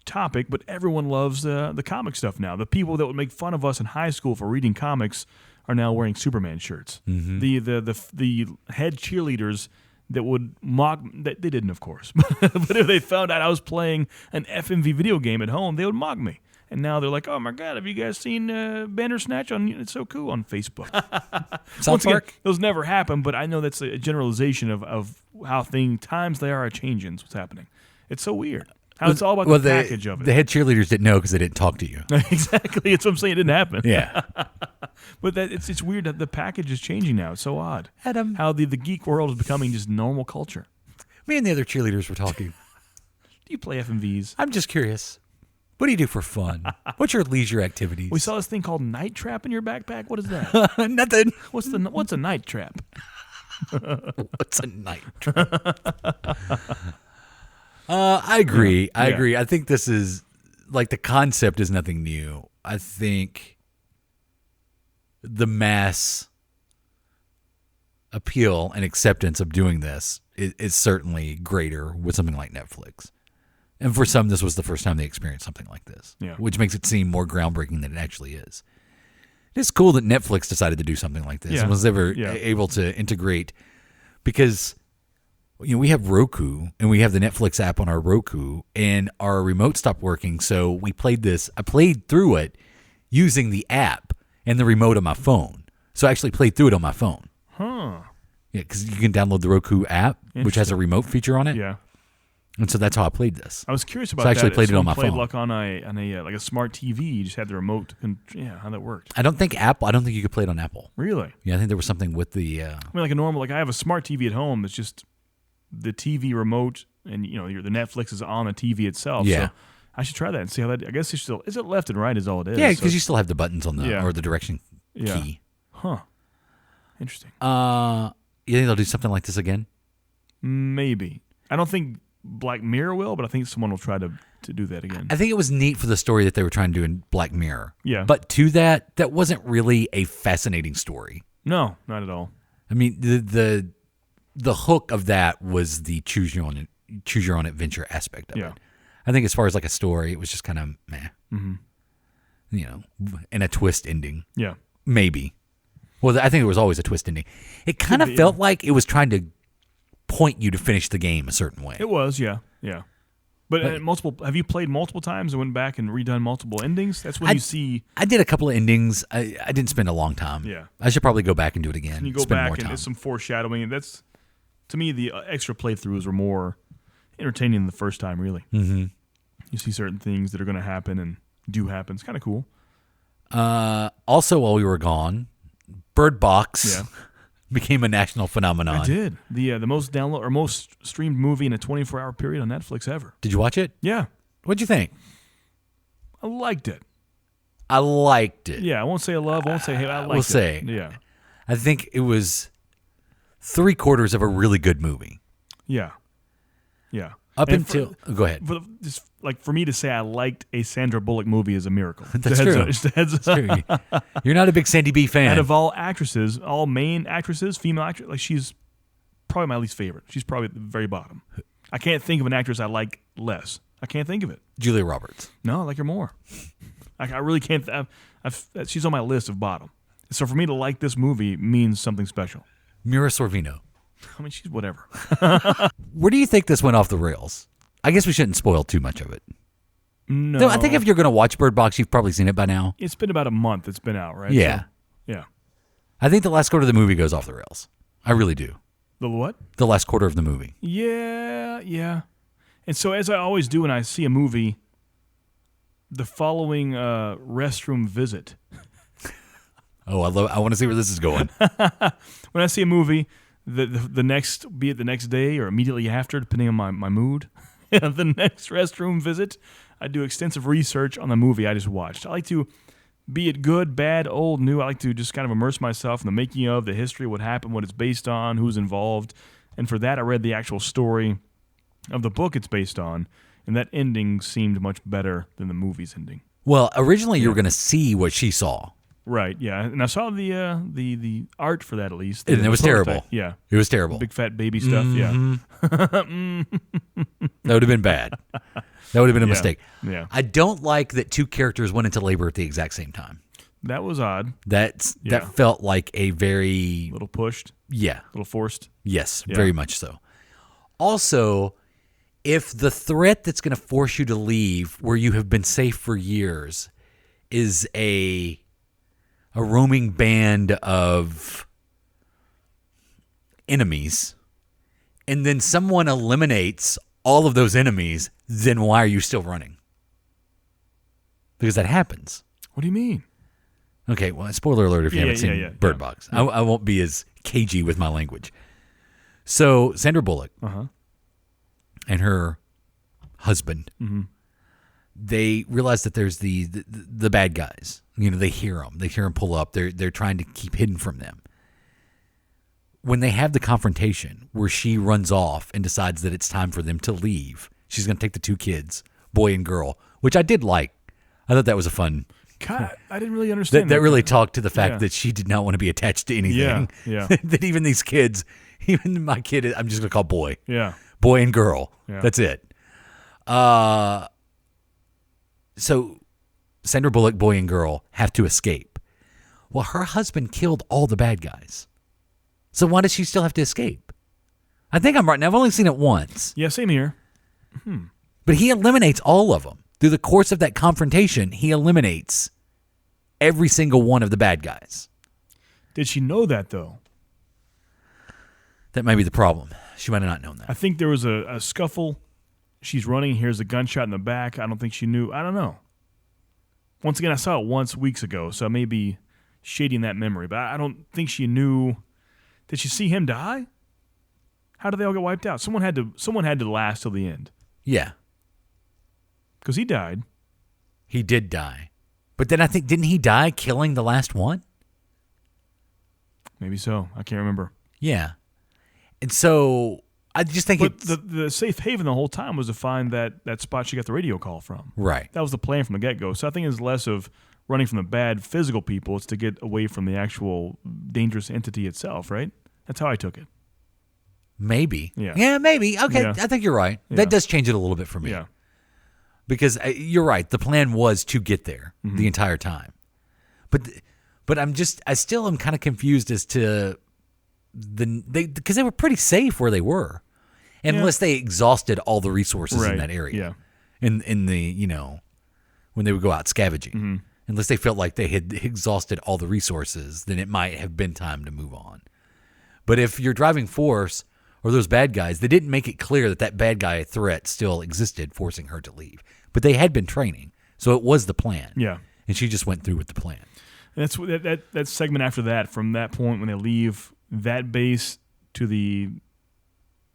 topic, but everyone loves the comic stuff now. The people that would make fun of us in high school for reading comics are now wearing Superman shirts. The head cheerleaders that would mock, that they didn't, of course, but if they found out I was playing an FMV video game at home, they would mock me. And now they're like, "Oh my God, have you guys seen Bandersnatch on? It's so cool on Facebook." South Park? Those never happen, but I know that's a generalization of how times they are changing. What's happening? It's so weird. How it's all about the package of it. The head cheerleaders didn't know because they didn't talk to you. Exactly. That's what I'm saying. It didn't happen. Yeah. But it's weird that the package is changing now. It's so odd. Adam. How the geek world is becoming just normal culture. Me and the other cheerleaders were talking. Do you play FMVs? I'm just curious. What do you do for fun? What's your leisure activities? We saw this thing called Night Trap in your backpack. What is that? Nothing. What's a night trap? What's a night trap? I agree. Yeah. I agree. I think this is, like, the concept is nothing new. I think the mass appeal and acceptance of doing this is certainly greater with something like Netflix. And for some, this was the first time they experienced something like this, which makes it seem more groundbreaking than it actually is. It's cool that Netflix decided to do something like this and was ever able to integrate, because we have Roku and we have the Netflix app on our Roku, and our remote stopped working, so we played this. I played through it using the app and the remote on my phone. So I actually played through it on my phone. Huh. Yeah, because you can download the Roku app, which has a remote feature on it. Yeah. And so that's how I played this. I was curious about so I that. actually played it on my played phone. Like on a like a smart TV, you just had the remote. How that worked. I don't think you could play it on Apple. Really? Yeah, I think there was something with the. I mean, like a normal. Like I have a smart TV at home. It's just the TV remote, and the Netflix is on the TV itself. Yeah. So I should try that and see how that. I guess it's still is it left and right is all it is. Yeah, because you still have the buttons on the or the direction Yeah. key. Huh. Interesting. You think they'll do something like this again? Maybe. I don't think Black Mirror will, but I think someone will try to do that again. I think it was neat for the story that they were trying to do in Black Mirror. Yeah. But to that wasn't really a fascinating story. No, not at all. I mean, the hook of that was the choose your own adventure aspect of it. I think as far as like a story, it was just kind of meh. Mm-hmm. And a twist ending. Yeah. Maybe. Well, I think there was always a twist ending. It kind of felt like it was trying to point you to finish the game a certain way. It was, yeah. But have you played multiple times and went back and redone multiple endings? That's when you see. I did a couple of endings. I didn't spend a long time. Yeah. I should probably go back and do it again. And you go spend back more and time. it's some foreshadowing. And that's, to me, the extra playthroughs were more entertaining than the first time, really. Mm-hmm. You see certain things that are going to happen and do happen. It's kind of cool. Also, while we were gone, Birdbox became a national phenomenon. I did. The most download or most streamed movie in a 24-hour period on Netflix ever. Did you watch it? Yeah. What'd you think? I liked it. I liked it. Yeah, I won't say I love, won't say hate. I liked it. We'll say. Yeah. I think it was 3/4 of a really good movie. Yeah. Yeah. Go ahead. Just like for me to say I liked a Sandra Bullock movie is a miracle. That's true. That's true. You're not a big Sandy B fan. Out of all actresses, all main actresses, female actresses, like she's probably my least favorite. She's probably at the very bottom. I can't think of an actress I like less. I can't think of it. Julia Roberts. No, I like her more. I really can't. She's on my list of bottom. So for me to like this movie means something special. Mira Sorvino. I mean, she's whatever. Where do you think this went off the rails? I guess we shouldn't spoil too much of it. No. I think if you're going to watch Bird Box, you've probably seen it by now. It's been about a month it's been out, right? Yeah. So, yeah. I think the last quarter of the movie goes off the rails. I really do. The what? The last quarter of the movie. Yeah. And so as I always do when I see a movie, the following restroom visit. Oh, I want to see where this is going. When I see a movie, the next, be it the next day or immediately after, depending on my mood, the next restroom visit, I do extensive research on the movie I just watched. I like to, be it good, bad, old, new, I like to just kind of immerse myself in the making of, the history, what happened, what it's based on, who's involved. And for that, I read the actual story of the book it's based on, and that ending seemed much better than the movie's ending. Well, originally you were going to see what she saw. Right, yeah, and I saw the art for that at least. And it was terrible. Yeah. It was terrible. Big fat baby stuff, yeah. That would have been bad. That would have been a mistake. Yeah. I don't like that two characters went into labor at the exact same time. That was odd. That felt like a very... A little pushed. Yeah. A little forced. Yes, very much so. Also, if the threat that's going to force you to leave where you have been safe for years is a roaming band of enemies, and then someone eliminates all of those enemies, then why are you still running? Because that happens. What do you mean? Okay, well, spoiler alert if you haven't seen Bird Box. Yeah. I won't be as cagey with my language. So, Sandra Bullock and her husband, they realize that there's the bad guys. You know, they hear them. They hear them pull up. They're trying to keep hidden from them. When they have the confrontation where she runs off and decides that it's time for them to leave, she's going to take the two kids, boy and girl, which I did like. I thought that was a fun God, I didn't really understand that really talked to the fact Yeah. that she did not want to be attached to anything. Yeah, That even these kids, even my kid, I'm just going to call boy. yeah. Boy and girl. Yeah. That's it. So Sandra Bullock, boy and girl, have to escape. Well, her husband killed all the bad guys. So why does she still have to escape? I think I'm right. Now, I've only seen it once. Yeah, same here. But he eliminates all of them. Through the course of that confrontation, he eliminates every single one of the bad guys. Did she know that, though? That may be the problem. She might have not known that. I think there was a scuffle. She's running. Here's a gunshot in the back. I don't think she knew. I don't know. Once again, I saw it once weeks ago, so I may be shading that memory. But I don't think she knew. Did she see him die? How did they all get wiped out? Someone had to last till the end. Yeah, Because he died. he did die. But then I think, didn't he die killing the last one? Maybe so. I can't remember. Yeah. And so I just think But it's... the safe haven the whole time was to find that spot she got the radio call from. Right. That was the plan from the get-go. So I think it's less of running from the bad physical people. It's to get away from the actual dangerous entity itself, right? That's how I took it. Maybe. Yeah. Yeah, maybe. Okay, Yeah. I think you're right. Yeah. That does change it a little bit for me. Yeah. Because you're right. The plan was to get there the entire time. But I still am kind of confused as to because they were pretty safe where they were. Unless they exhausted all the resources in Right. that area. Yeah. In the, when they would go out scavenging. Unless they felt like they had exhausted all the resources, then it might have been time to move on. But if your driving force or those bad guys, they didn't make it clear that bad guy threat still existed, forcing her to leave. But they had been training, so it was the plan. Yeah. And she just went through with the plan. And that's that segment after that, from that point when they leave that base to the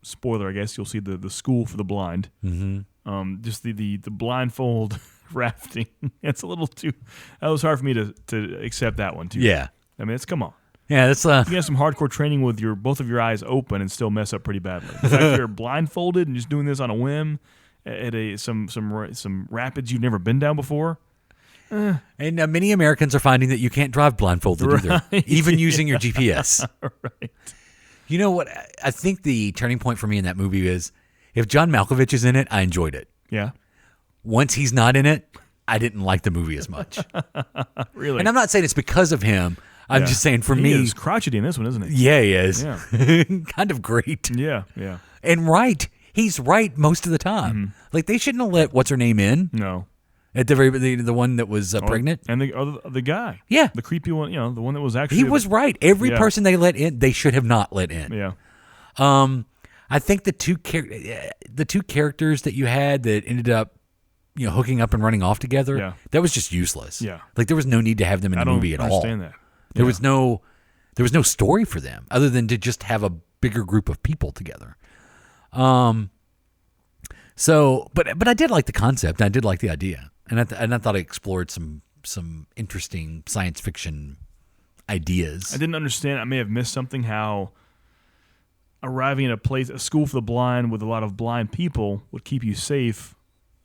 spoiler, I guess you'll see the school for the blind. Mm-hmm. Just the blindfold rafting. It's a little too. That was hard for me to accept that one too. Yeah. I mean, come on. Yeah, that's You can have some hardcore training with both of your eyes open and still mess up pretty badly. The fact that you're blindfolded and just doing this on a whim at some rapids you've never been down before. And many Americans are finding that you can't drive blindfolded either, even using your GPS. Right. You know what? I think the turning point for me in that movie is if John Malkovich is in it, I enjoyed it. Yeah. Once he's not in it, I didn't like the movie as much. Really. And I'm not saying it's because of him. I'm Yeah. just saying for he me. is crotchety in this one, isn't he? Yeah, he is. Yeah. Kind of great. Yeah. Yeah. And right. He's right most of the time. Like, they shouldn't have let what's-her-name in No. at the very the one that was pregnant. And the guy. Yeah. The creepy one, the one that was actually. He was right. Every Yeah. person they let in, they should have not let in. Yeah. I think the two characters that you had that ended up, hooking up and running off together, Yeah. that was just useless. Yeah. Like, there was no need to have them in I the don't movie at all. understand that. There was no story for them other than to just have a bigger group of people together. So, but I did like the concept. I did like the idea, and I thought it explored some interesting science fiction ideas. I didn't understand. I may have missed something. How arriving at a school for the blind with a lot of blind people would keep you safe.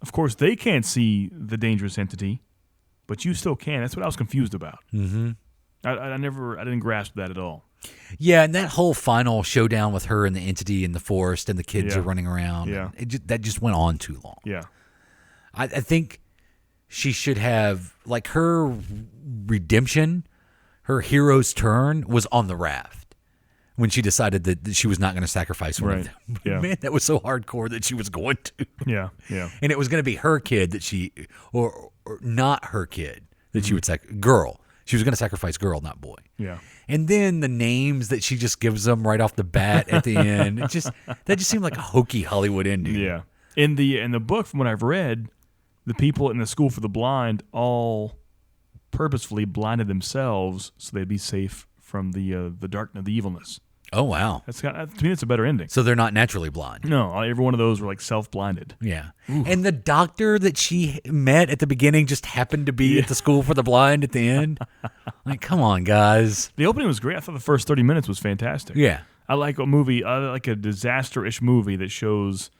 Of course, they can't see the dangerous entity, but you still can. That's what I was confused about. Mm-hmm. I didn't grasp that at all. Yeah, and that whole final showdown with her and the entity in the forest, and the kids Yeah. are running around. Yeah. That just went on too long. Yeah. I think she should have, like, her redemption, her hero's turn was on the raft when she decided that she was not going to sacrifice one of Right. them. Yeah. Man, that was so hardcore that she was going to. Yeah. Yeah. And it was going to be her kid that or not her kid that she would girl. She was going to sacrifice girl, not boy. Yeah. And then the names that she just gives them right off the bat at the end, that just seemed like a hokey Hollywood ending. Yeah. In the book, from what I've read, the people in the school for the blind all purposefully blinded themselves so they'd be safe from the darkness, the evilness. Oh, wow. To me, it's a better ending. So they're not naturally blind. No, every one of those were like self-blinded. Yeah. And the doctor that she met at the beginning just happened to be at the school for the blind at the end. Like, come on, guys. The opening was great. I thought the first 30 minutes was fantastic. Yeah. I like a disaster-ish movie that shows,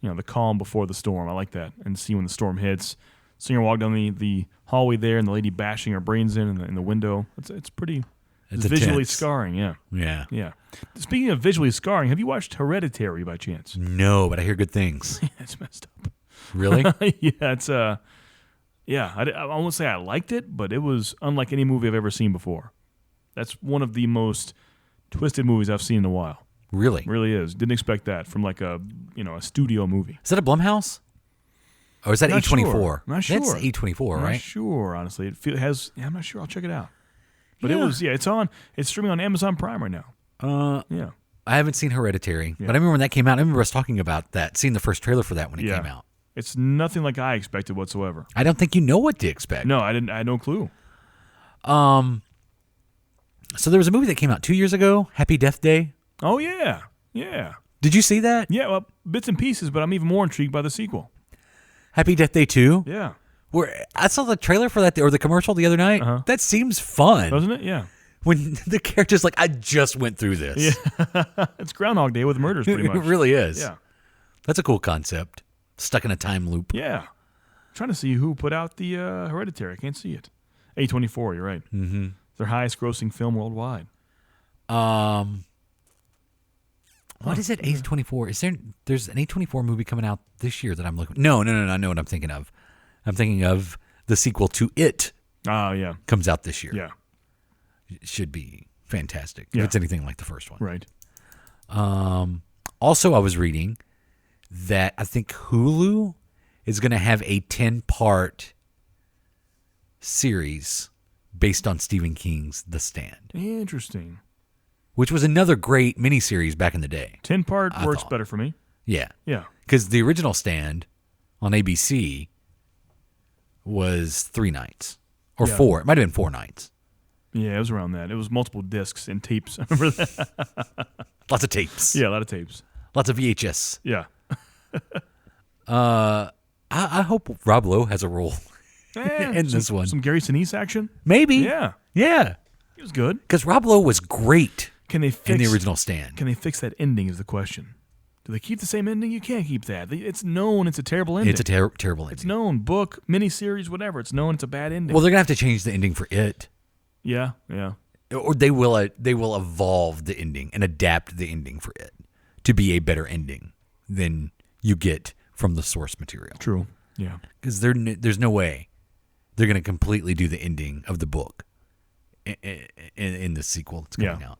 the calm before the storm. I like that. And see when the storm hits, seeing her walk down the hallway there, and the lady bashing her brains in the window. It's pretty. It's visually intense. scarring. Yeah. Yeah. Yeah. Speaking of visually scarring, have you watched Hereditary by chance? No, but I hear good things. It's messed up. Really? Yeah, it's yeah. I won't say I liked it, but it was unlike any movie I've ever seen before. That's one of the most twisted movies I've seen in a while. Really? It really is. Didn't expect that from like a studio movie. Is that a Blumhouse? Or is that Not A24? sure. Not sure. That's A24, I'm right? not sure, honestly. It has. Yeah, I'm not sure. I'll check it out. But Yeah. it was. Yeah, it's streaming on Amazon Prime right now. Yeah. I haven't seen Hereditary, Yeah. but I remember when that came out. I remember us talking about that, seeing the first trailer for that when it Yeah. came out. It's nothing like I expected whatsoever. I don't think you know what to expect. No, I didn't. I had no clue. So there was a movie that came out 2 years ago, Happy Death Day. Oh yeah, yeah, Did you see that? yeah. Well, bits and pieces, but I'm even more intrigued by the sequel. Happy Death Day 2? Yeah, Where I saw the trailer for that, or the commercial the other night. Uh-huh. That seems fun. doesn't it? Yeah, When the character's like, I just went through this. yeah. It's Groundhog Day with murders, pretty It much. really is. Yeah, That's a cool concept. Stuck in a time loop. yeah. Trying to see who put out the Hereditary. I can't see it. A24. You're right. Mm-hmm. Their highest-grossing film worldwide. What is it? A24. There's an A24 movie coming out this year that I'm looking. No. I know what I'm thinking of. I'm thinking of the sequel to It. Oh yeah, Comes out this year. yeah. It should be fantastic Yeah. if it's anything like the first one. Right. Also, I was reading that I think Hulu is going to have a 10-part series based on Stephen King's The Stand, Interesting. which was another great miniseries back in the day. 10-part I works thought. better for me. Yeah. Yeah. Because the original Stand on ABC was 3 nights or Yeah. 4. It might have been 4 nights. Yeah, it was around that. It was multiple discs and tapes. I remember that. Lots of tapes. Yeah, a lot of tapes. Lots of VHS. Yeah. I hope Rob Lowe has a role in this one. Some Gary Sinise action. Maybe. Yeah, Yeah. it was good. Because Rob Lowe was great Can they fix in the original Stand. Can they fix that ending? Is the question. Do they keep the same ending? You can't keep that. It's known it's a terrible ending. It's a terrible ending. It's known. Book, miniseries, whatever. It's known it's a bad ending. Well, they're gonna have to change the ending for It, yeah. or they will evolve the ending and adapt the ending for It to be a better ending than you get from the source material. True. Yeah. Because there's no way they're gonna completely do the ending of the book in the sequel that's coming out.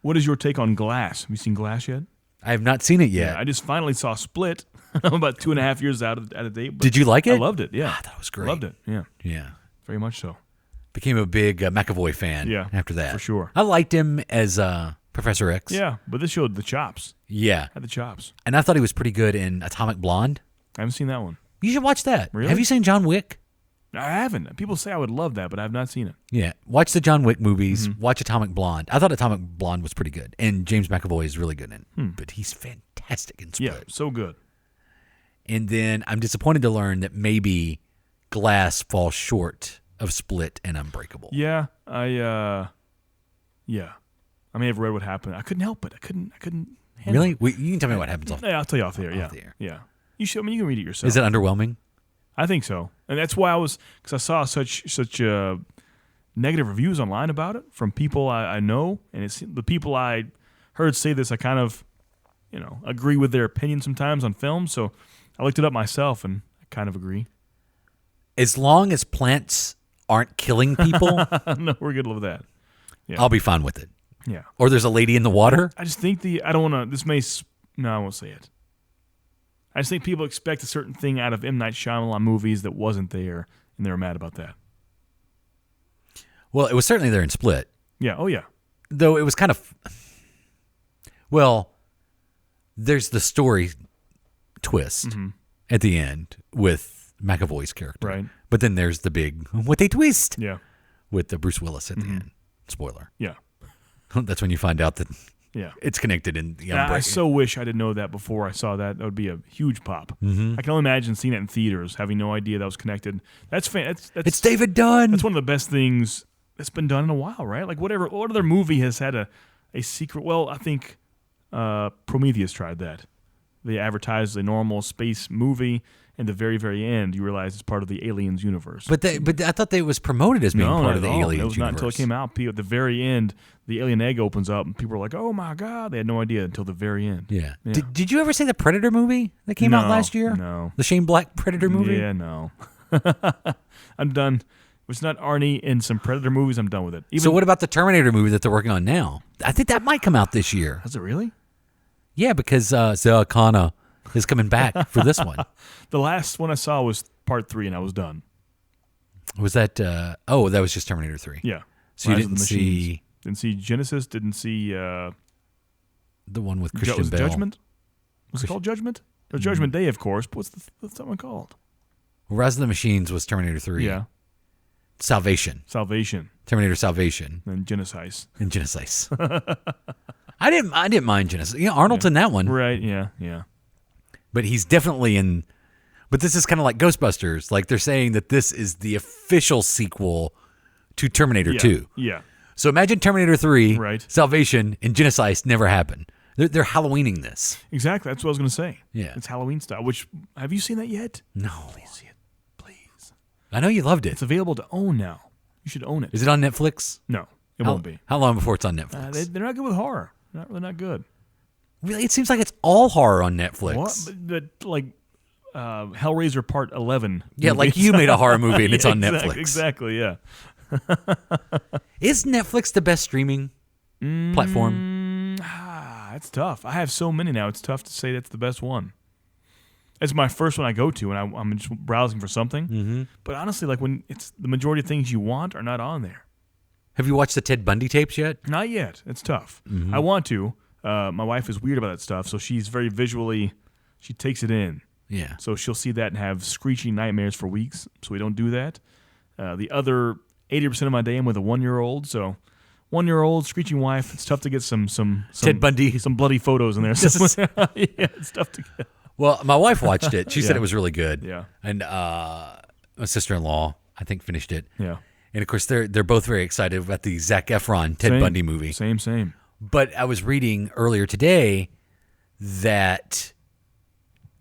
What is your take on Glass? Have you seen Glass yet? I have not seen it yet. Yeah, I just finally saw Split. I'm about 2.5 years out of date. But Did you like it? I loved it. Yeah, Ah, that was great. Loved it. Yeah, Yeah. very much so. Became a big McAvoy fan Yeah, after that. for sure. I liked him as Professor X. Yeah, but this showed the chops. Yeah. Had the chops. And I thought he was pretty good in Atomic Blonde. I haven't seen that one. You should watch that. Really? Have you seen John Wick? I haven't. People say I would love that, but I have not seen it. Yeah. Watch the John Wick movies. Mm-hmm. Watch Atomic Blonde. I thought Atomic Blonde was pretty good. And James McAvoy is really good in it. But he's fantastic in Split. Yeah, so good. And then I'm disappointed to learn that maybe Glass falls short of Split and Unbreakable. Yeah, I may have read what happened. I couldn't help it. I couldn't handle Really? it. You can tell me what happens off. Yeah, I'll tell you off the air. Yeah, the air. yeah. You should. I mean, you can read it yourself. Is it underwhelming? I think so, and that's why because I saw such negative reviews online about it from people I know, and it's the people I heard say this. I kind of, agree with their opinion sometimes on film. So I looked it up myself, and I kind of agree. As long as plants aren't killing people, No, we're good with that. Yeah. I'll be fine with it. Yeah, Or there's a lady in the water. I just think I don't want to. This may. No, I won't say it. I just think people expect a certain thing out of M. Night Shyamalan movies that wasn't there, and they were mad about that. Well, it was certainly there in Split. Yeah. Oh yeah. Though it was kind of, well, there's the story twist at the end with McAvoy's character. Right. But then there's the big, what they twist Yeah. with the Bruce Willis at the end. Spoiler. Yeah. That's when you find out that Yeah. it's connected in the And I Unbreakable. so wish I didn't know that before I saw that. That would be a huge pop. I can only imagine seeing it in theaters, having no idea that was connected. That's It's David Dunn. That's one of the best things that's been done in a while, right? Like what other movie has had a secret? Well, I think Prometheus tried that. They advertised a normal space movie, and the very, very end, you realize it's part of the Aliens universe. But I thought that it was promoted as being No, part not of the at all. Aliens It was not universe. until it came out. At the very end, the alien egg opens up, and people are like, "Oh my god!" They had no idea until the very end. Yeah. Yeah. Did you ever see the Predator movie that came out No, last year? no. The Shane Black Predator movie? Yeah, no. I'm done. If it's not Arnie in some Predator movies, I'm done with it. So what about the Terminator movie that they're working on now? I think that might come out this year. Is it really? Yeah, because Sarah Connor is coming back for this one. The last one I saw was part 3, and I was done. Was that? That was just Terminator 3. Yeah. So you Rise of didn't the see Machines. Didn't see Genesis. Didn't see the one with Christian was it Bale. Judgment? Was it called Judgment? Or Judgment Day, of course. But what's that one called? Rise of the Machines was Terminator 3. Yeah. Salvation. Terminator Salvation. And Genesis. And Genesis. I didn't mind Genesis. You know, Arnold's in that one. Right. Yeah. But he's definitely in. But this is kind of like Ghostbusters. Like they're saying that this is the official sequel to Terminator 2. Yeah. So imagine Terminator 3, Right. Salvation, and Genesis never happened. They're Halloweening this. Exactly. That's what I was going to say. Yeah. It's Halloween style. Which have you seen that yet? No. Please see it. Please. I know you loved it. It's available to own now. You should own it. Is it on Netflix? No, it won't be. How long before it's on Netflix? They're not good with horror. They're not good. Really? It seems like it's all horror on Netflix. What? But like Hellraiser Part 11. Yeah, like movies. you made a horror movie and it's on Netflix. Exactly, yeah. Is Netflix the best streaming platform? It's tough. I have so many now. It's tough to say that's the best one. It's my first one I go to, and I'm just browsing for something. Mm-hmm. But honestly, like when it's the majority of things you want are not on there. Have you watched the Ted Bundy tapes yet? Not yet. It's tough. Mm-hmm. I want to. My wife is weird about that stuff, so she's very visually. She takes it in. Yeah. So she'll see that and have screeching nightmares for weeks. So we don't do that. The other 80% of my day I'm with a 1-year-old. So 1-year-old screeching wife. It's tough to get some Ted Bundy, some bloody photos in there. Yeah, it's tough to get. Well, my wife watched it. She said Yeah. it was really good. Yeah. And my sister-in-law, I think, finished it. Yeah. And of course, they're both very excited about the Zac Efron Ted Same. Bundy movie. Same. But I was reading earlier today that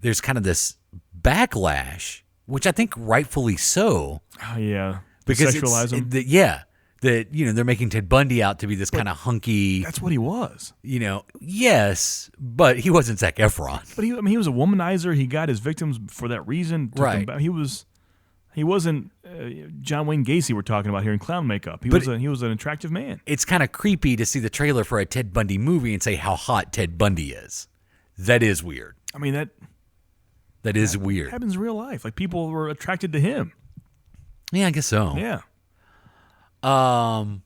there's kind of this backlash, which I think rightfully so, Oh, yeah. because Sexualize him. that they're making Ted Bundy out to be this kind of hunky, That's what he was. yes, but he wasn't Zac Efron. But he was a womanizer. He got his victims for that reason. Took Right. them back. He wasn't John Wayne Gacy we're talking about here in clown makeup. He was an attractive man. It's kind of creepy to see the trailer for a Ted Bundy movie and say how hot Ted Bundy is. That is weird. I mean That is weird. happens in real life. Like people were attracted to him. Yeah, I guess so. Yeah. But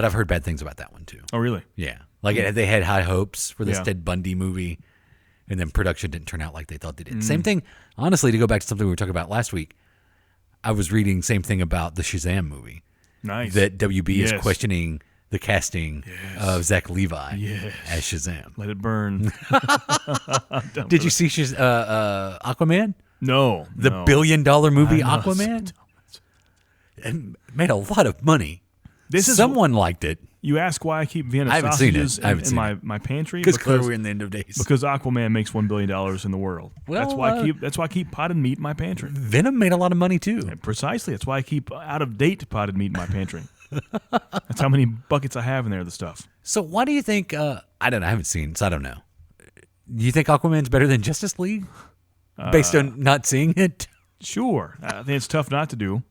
I've heard bad things about that one too. Oh, really? Yeah. Like they had high hopes for this Yeah. Ted Bundy movie, and then production didn't turn out like they thought they did. Same thing, honestly, to go back to something we were talking about last week, I was reading same thing about the Shazam movie. Nice. That WB is Yes. questioning the casting of Zach Levi Yes. as Shazam. Let it burn. Did you see Aquaman? No. The no. $1 billion movie I know. Aquaman? It made a lot of money. This is Someone liked it. You ask why I keep Vienna I haven't seen it. sausages I haven't in seen my pantry? Because clearly we're in the end of days. Because Aquaman makes $1 billion in the world. Well, that's why I keep potted meat in my pantry. Venom made a lot of money too. Precisely. That's why I keep out of date potted meat in my pantry. That's how many buckets I have in there of the stuff. So why do you think, I don't know, I haven't seen, so I don't know. Do you think Aquaman's better than Justice League? Based on not seeing it? Sure. I think it's tough not to do.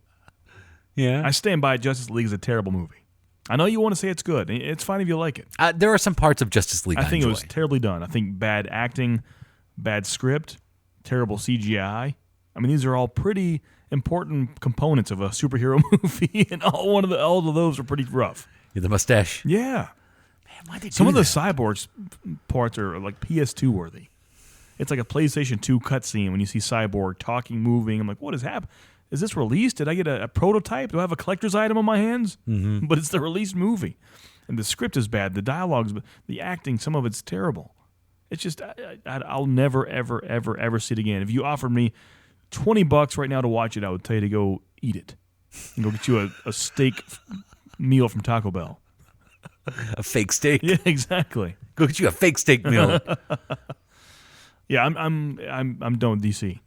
Yeah. I stand by Justice League is a terrible movie. I know you want to say it's good. It's fine if you like it. There are some parts of Justice League I think enjoy. it was terribly done. I think bad acting, bad script, terrible CGI. I mean, these are all pretty important components of a superhero movie, and all of those are pretty rough. Yeah, the mustache. Yeah. Man, why'd they do Some of the that? Cyborg's parts are like PS2 worthy. It's like a PlayStation 2 cutscene when you see Cyborg talking, moving. I'm like, what has happened? Is this released? Did I get a prototype? Do I have a collector's item on my hands? Mm-hmm. But it's the released movie. And the script is bad. The dialogue's the acting, some of it's terrible. It's just, I'll never, ever, ever, ever see it again. If you offered me $20 right now to watch it, I would tell you to go eat it and go get you a steak meal from Taco Bell. A fake steak? Yeah, exactly. Go get you a fake steak meal. Yeah, I'm done with DC.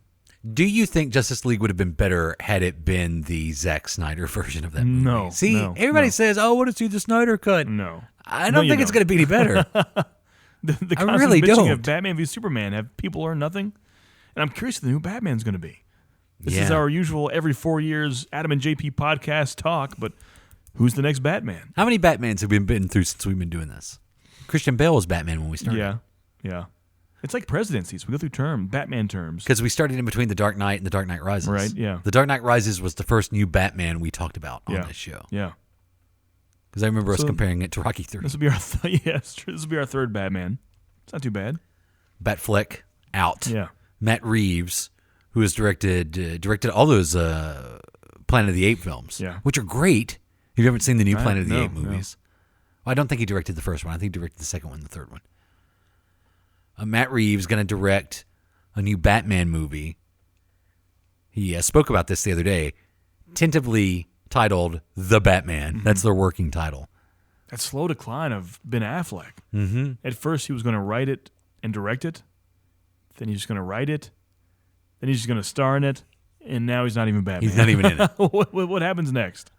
Do you think Justice League would have been better had it been the Zack Snyder version of that movie? No. See, no, everybody no. says, "Oh, I want to see the Snyder cut." No. I No, don't you think it's don't. going to be any better. The I constant really bitching don't. of Batman v Superman, have people learned nothing? And I'm curious who the new Batman's going to be. This is Yeah. our usual every 4 years Adam and JP podcast talk, but who's the next Batman? How many Batmans have we been through since we've been doing this? Christian Bale was Batman when we started. Yeah. It's like presidencies. We go through Batman terms. Because we started in between The Dark Knight and The Dark Knight Rises. Right, yeah. The Dark Knight Rises was the first new Batman we talked about on Yeah. this show. Yeah. Because I remember us So- comparing it to Rocky 3. This will be our this will be our third Batman. It's not too bad. Batfleck, out. Yeah. Matt Reeves, who has directed all those Planet of the Apes films, Yeah. which are great. If you haven't seen the new Planet of the no, Apes movies. Well, I don't think he directed the first one. I think he directed the second one and the third one. Matt Reeves going to direct a new Batman movie. He spoke about this the other day, tentatively titled The Batman. Mm-hmm. That's their working title. That slow decline of Ben Affleck. Mm-hmm. At first, he was going to write it and direct it. Then he's just going to write it. Then he's just going to star in it. And now he's not even Batman. He's not even in it. What happens next?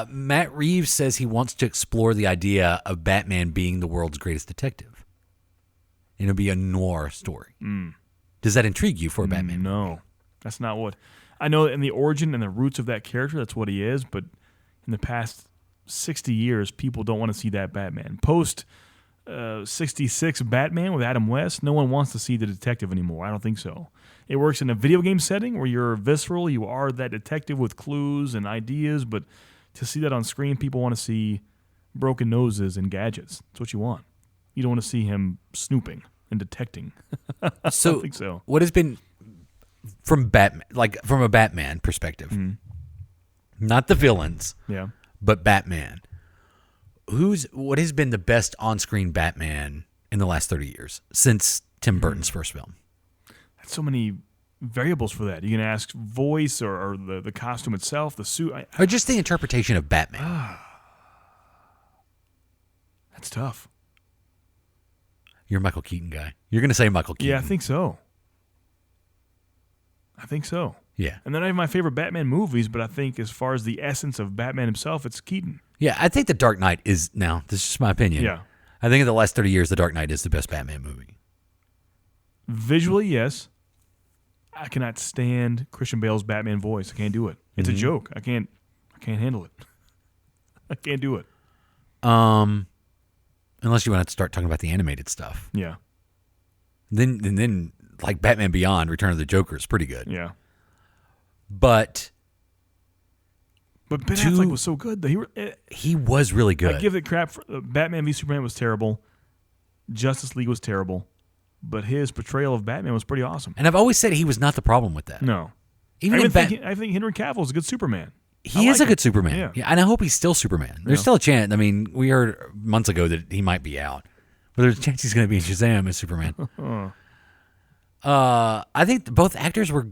Matt Reeves says he wants to explore the idea of Batman being the world's greatest detective. And it'll be a noir story. Does that intrigue you for a Batman? No, that's not what. I know in the origin and the roots of that character, that's what he is. But in the past 60 years, people don't want to see that Batman. Post 66 Batman with Adam West, no one wants to see the detective anymore. I don't think so. It works in a video game setting where you're visceral. You are that detective with clues and ideas. But to see that on screen, people want to see broken noses and gadgets. That's what you want. You don't want to see him snooping and detecting. I don't think so. What has been from Batman, like from a Batman perspective, not the villains, Yeah. but Batman? What has been the best on-screen Batman in the last 30 years since Tim Burton's first film? That's so many variables for that. You can ask voice or the costume itself, the suit. Or just the interpretation of Batman? That's tough. You're a Michael Keaton guy. You're going to say Michael Keaton. Yeah, I think so. Yeah. And they're not even my favorite Batman movies, but I think as far as the essence of Batman himself, it's Keaton. Yeah, I think The Dark Knight is, now, this is just my opinion. Yeah. I think in the last 30 years, The Dark Knight is the best Batman movie. Visually, yes. I cannot stand Christian Bale's Batman voice. I can't do it. It's a joke. I can't handle it. I can't do it. Unless you want to start talking about the animated stuff. Yeah. Then like Batman Beyond, Return of the Joker is pretty good. Yeah. But Ben Affleck was so good. he was really good. I give it crap. Batman v Superman was terrible. Justice League was terrible. But his portrayal of Batman was pretty awesome. And I've always said he was not the problem with that. No. Even I in think Henry Cavill is a good Superman. he I is like a good it. Superman. Yeah. And I hope he's still Superman. There's still a chance. I mean, we heard months ago that he might be out. But there's a chance he's going to be in Shazam as Superman. I think both actors were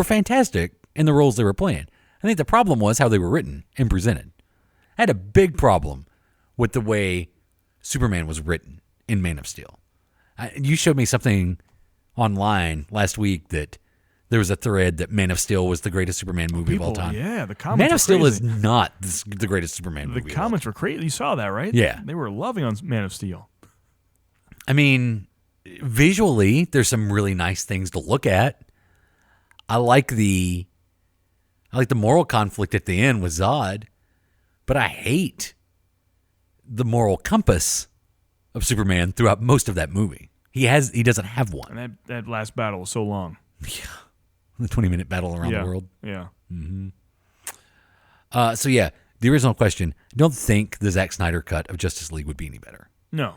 fantastic in the roles they were playing. I think the problem was how they were written and presented. I had a big problem with the way Superman was written in Man of Steel. You showed me something online last week that there was a thread that Man of Steel was the greatest Superman movie of all time. Yeah, the comments Man were of Steel crazy. is not the greatest Superman The movie. comments were crazy. You saw that, right? Yeah. They were loving on Man of Steel. I mean, visually, there's some really nice things to look at. I like the moral conflict at the end with Zod, but I hate the moral compass of Superman throughout most of that movie. He doesn't have one. And that last battle was so long. The 20-minute battle around the world. Yeah. So yeah, the original question, I don't think the Zack Snyder cut of Justice League would be any better. No.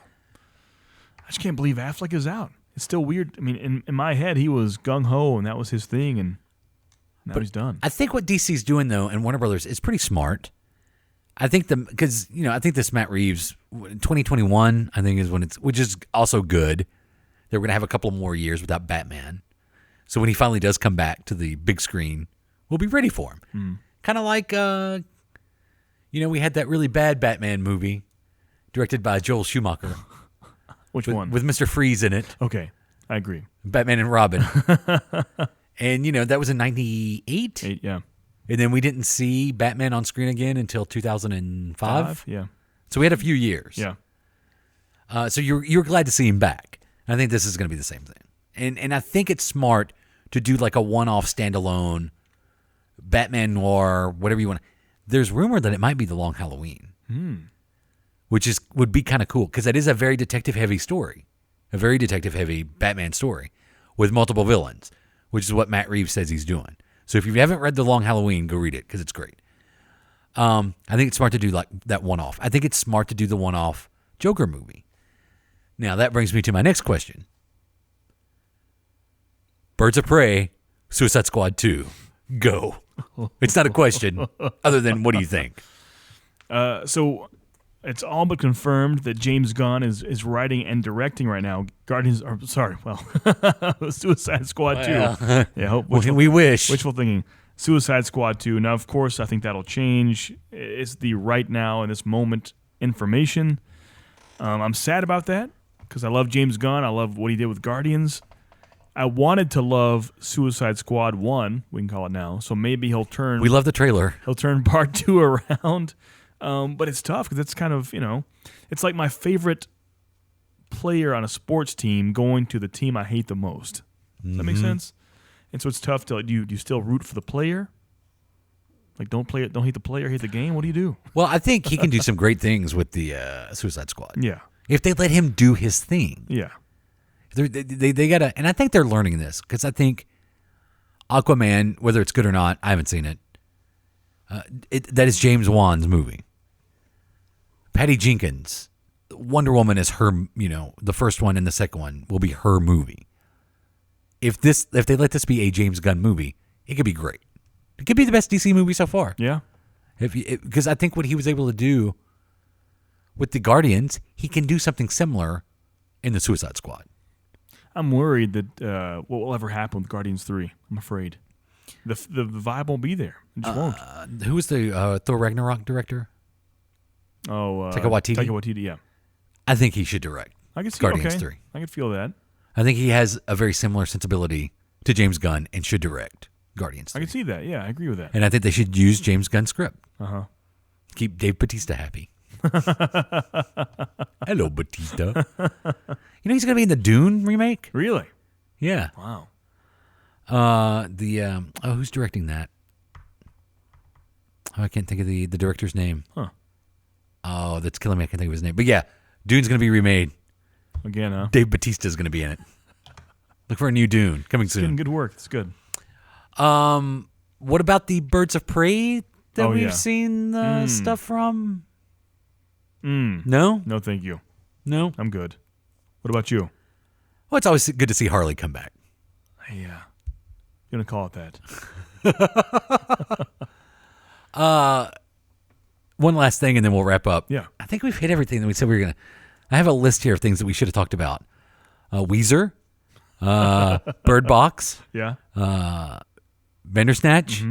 I just can't believe Affleck is out. It's still weird. I mean, in my head, he was gung-ho, and that was his thing, and now he's done. I think what DC's doing, though, and Warner Brothers, is pretty smart. I think I think this Matt Reeves, 2021, I think is when which is also good. They're going to have a couple more years without Batman. So when he finally does come back to the big screen, we'll be ready for him. Kind of like, we had that really bad Batman movie directed by Joel Schumacher. Which one? With Mr. Freeze in it. Okay. I agree. Batman and Robin. And, that was in 98. Yeah. And then we didn't see Batman on screen again until 2005. Yeah. So we had a few years. Yeah. So you're glad to see him back. I think this is going to be the same thing. And I think it's smart to do like a one-off standalone Batman noir, whatever you want. There's rumor that it might be The Long Halloween, which would be kind of cool because that is a very detective-heavy story, a very detective-heavy Batman story with multiple villains, which is what Matt Reeves says he's doing. So if you haven't read The Long Halloween, go read it because it's great. I think it's smart to do like that one-off. I think it's smart to do the one-off Joker movie. Now that brings me to my next question. Birds of Prey, Suicide Squad 2, go. It's not a question other than what do you think? So it's all but confirmed that James Gunn is writing and directing right now. Suicide Squad 2. Yeah, We wish. Wishful thinking. Suicide Squad 2. Now, of course, I think that'll change. It's the right now in this moment information. I'm sad about that because I love James Gunn. I love what he did with Guardians. I wanted to love Suicide Squad 1, we can call it now. So maybe he'll turn. We love the trailer. He'll turn part 2 around. But it's tough because it's kind of, it's like my favorite player on a sports team going to the team I hate the most. Does that make sense? And so it's tough to, do you still root for the player? Like, don't hate the player, hate the game? What do you do? Well, I think he can do some great things with the Suicide Squad. Yeah. If they let him do his thing. Yeah. They got to, and I think they're learning this because I think Aquaman, whether it's good or not, I haven't seen it. That is James Wan's movie. Patty Jenkins, Wonder Woman is her, the first one and the second one will be her movie. If they let this be a James Gunn movie, it could be great. It could be the best DC movie so far. Yeah. Because I think what he was able to do with the Guardians, he can do something similar in the Suicide Squad. I'm worried that what will ever happen with Guardians 3. I'm afraid. The vibe won't be there. It just won't. Who was the Thor Ragnarok director? Taika Waititi? Taika Waititi, yeah. I think he should direct I can see Guardians 3. I can feel that. I think he has a very similar sensibility to James Gunn and should direct Guardians 3. I can see that. Yeah, I agree with that. And I think they should use James Gunn's script. Uh-huh. Keep Dave Bautista happy. Hello, Bautista. He's going to be in the Dune remake? Really? Yeah. Wow. Who's directing that? I can't think of the director's name. Huh. Oh, that's killing me. I can't think of his name. But yeah, Dune's going to be remade. Again, huh? Dave Bautista's going to be in it. Look for a new Dune coming soon. Doing good work. It's good. What about the Birds of Prey that we've yeah. seen stuff from? No? No, thank you. No? I'm good. What about you? Well, it's always good to see Harley come back. Yeah. Gonna call it that. One last thing, and then we'll wrap up. Yeah. I think we've hit everything that we said we were going to. I have a list here of things that we should have talked about. Weezer, Birdbox, Yeah. Bandersnatch,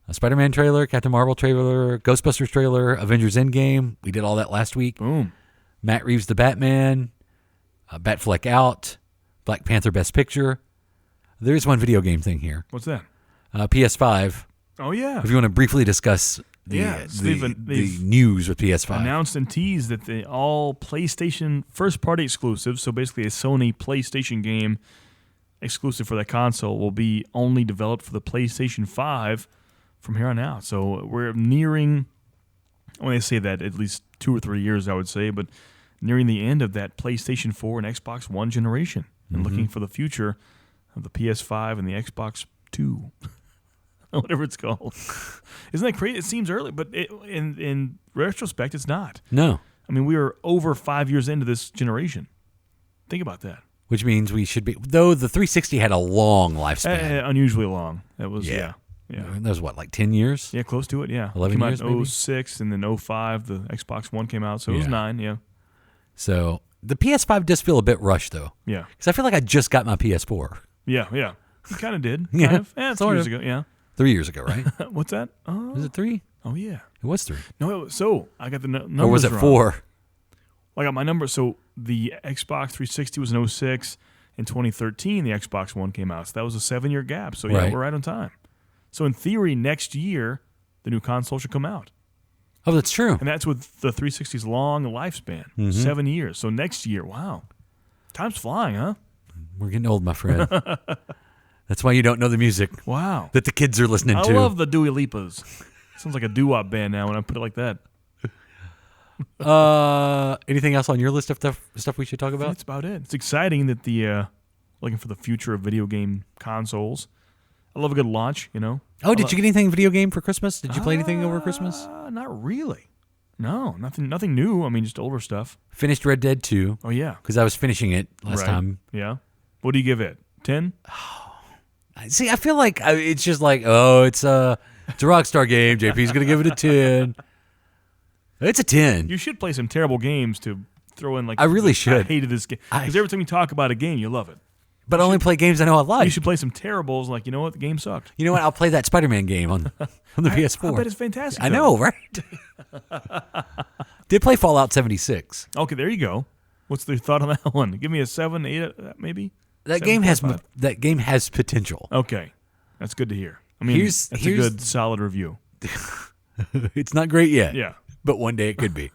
a Spider-Man trailer, Captain Marvel trailer, Ghostbusters trailer, Avengers Endgame. We did all that last week. Boom. Matt Reeves, The Batman, Batfleck Out, Black Panther Best Picture. There is one video game thing here. What's that? PS5. Oh, yeah. If you want to briefly discuss the news with PS5. Announced and teased that the all PlayStation first-party exclusive, so basically a Sony PlayStation game exclusive for that console, will be only developed for the PlayStation 5 from here on out. So we're nearing, when they say that, at least 2 or 3 years, I would say, but nearing the end of that PlayStation 4 and Xbox One generation and looking for the future of the PS5 and the Xbox 2. Whatever it's called. Isn't that crazy? It seems early, but in retrospect, it's not. No. I mean, we are over 5 years into this generation. Think about that. Which means we should be, though the 360 had a long lifespan. Unusually long. That was, yeah. That was what, like 10 years? Yeah, close to it, yeah. 11 years, came out in maybe? 06, and then 05, the Xbox One came out, so it was 9, yeah. So the PS5 does feel a bit rushed, though. Yeah. Because I feel like I just got my PS4. Yeah. You kind of did. Yeah. Kind of. Yeah, 2 years ago, yeah. 3 years ago, right? What's that? Was it 3? Oh, yeah. It was 3. No, so I got the numbers Or was it wrong. 4? I got my number. So the Xbox 360 was in 06, in 2013, the Xbox One came out. So that was a 7-year gap. So, yeah, Right. we're right on time. So, in theory, next year, the new console should come out. Oh, that's true. And that's with the 360's long lifespan, 7 years. So, next year, wow. Time's flying, huh? We're getting old, my friend. That's why you don't know the music Wow. that the kids are listening I to. love the Dua Lipas. Sounds like a doo-wop band now when I put it like that. Anything else on your list of stuff we should talk about? That's about it. It's exciting that looking for the future of video game consoles. I love a good launch, you know. Oh, did you get anything video game for Christmas? Did you play anything over Christmas? Not really. No, nothing new. I mean, just older stuff. Finished Red Dead 2 Oh, yeah. because I was finishing it last Right. time. Yeah. What do you give it? 10? See, I feel like it's just like, it's a Rockstar game. JP's going to give it a 10. It's a 10. You should play some terrible games to throw in like. I really I should. hated this game because every time you talk about a game, you love it. But only play games I know I like. You should play some terribles. Like, you know what? The game sucked. You know what? I'll play that Spider-Man game on the PS4. I bet it's fantastic. I though. know, right? Did play Fallout 76. Okay, there you go. What's the thought on that one? Give me a 7, 8, maybe. That 7.5. game has potential. Okay, that's good to hear. I mean, that's a good, solid review. It's not great yet. Yeah. But one day it could be.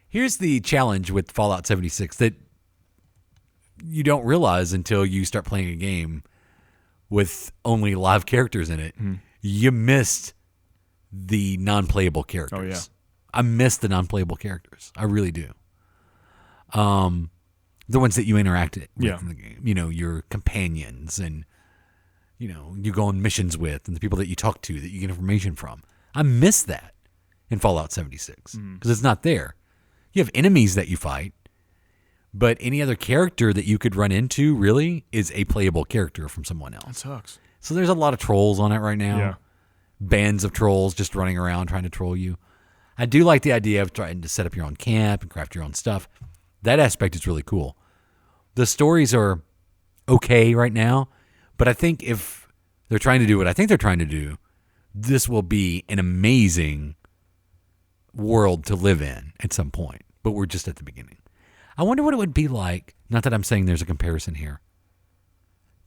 Here's the challenge with Fallout 76 that you don't realize until you start playing a game with only live characters in it. You missed the non-playable characters. Oh, yeah. I miss the non-playable characters. I really do. The ones that you interact with Yeah. in the game. You know, your companions and, you know, you go on missions with and the people that you talk to that you get information from. I miss that in Fallout 76 because it's not there. You have enemies that you fight, but any other character that you could run into really is a playable character from someone That else. sucks. So there's a lot of trolls on it right now. Yeah. Bands of trolls just running around trying to troll you. I do like the idea of trying to set up your own camp and craft your own stuff. That aspect is really cool. The stories are okay right now, but I think if they're trying to do what I think they're trying to do, this will be an amazing world to live in at some point. But we're just at the beginning. I wonder what it would be like, not that I'm saying there's a comparison here,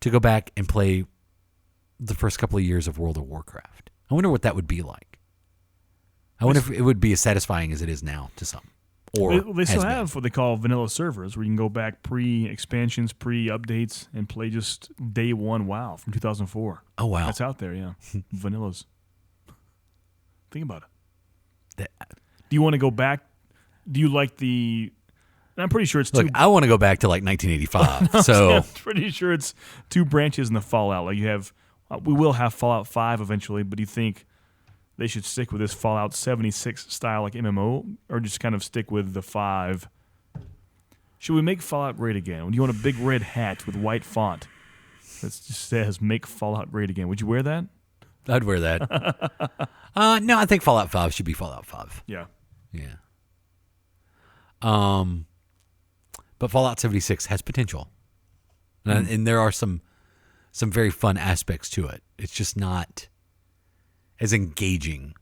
to go back and play the first couple of years of World of Warcraft. I wonder what that would be like. I wonder if it would be as satisfying as it is now to some. Or They still has been. have what they call vanilla servers where you can go back pre-expansions, pre-updates, and play just day one WoW from 2004. Oh, wow. That's out there, yeah. Vanillas. Think about it. That- Do you want to go back? Do you like the... I'm pretty sure it's Look, two... I want to go back to like 1985. So I'm pretty sure it's two branches in the Fallout. Like you have... we will have Fallout 5 eventually, but do you think they should stick with this Fallout 76 style like MMO or just kind of stick with the 5? Should we make Fallout great again? Do you want a big red hat with white font that just says "Make Fallout Great Again"? Would you wear that? I'd wear that. No, I think Fallout 5 should be Fallout 5. Yeah. Yeah. But Fallout 76 has potential. And there are some very fun aspects to it. It's just not as engaging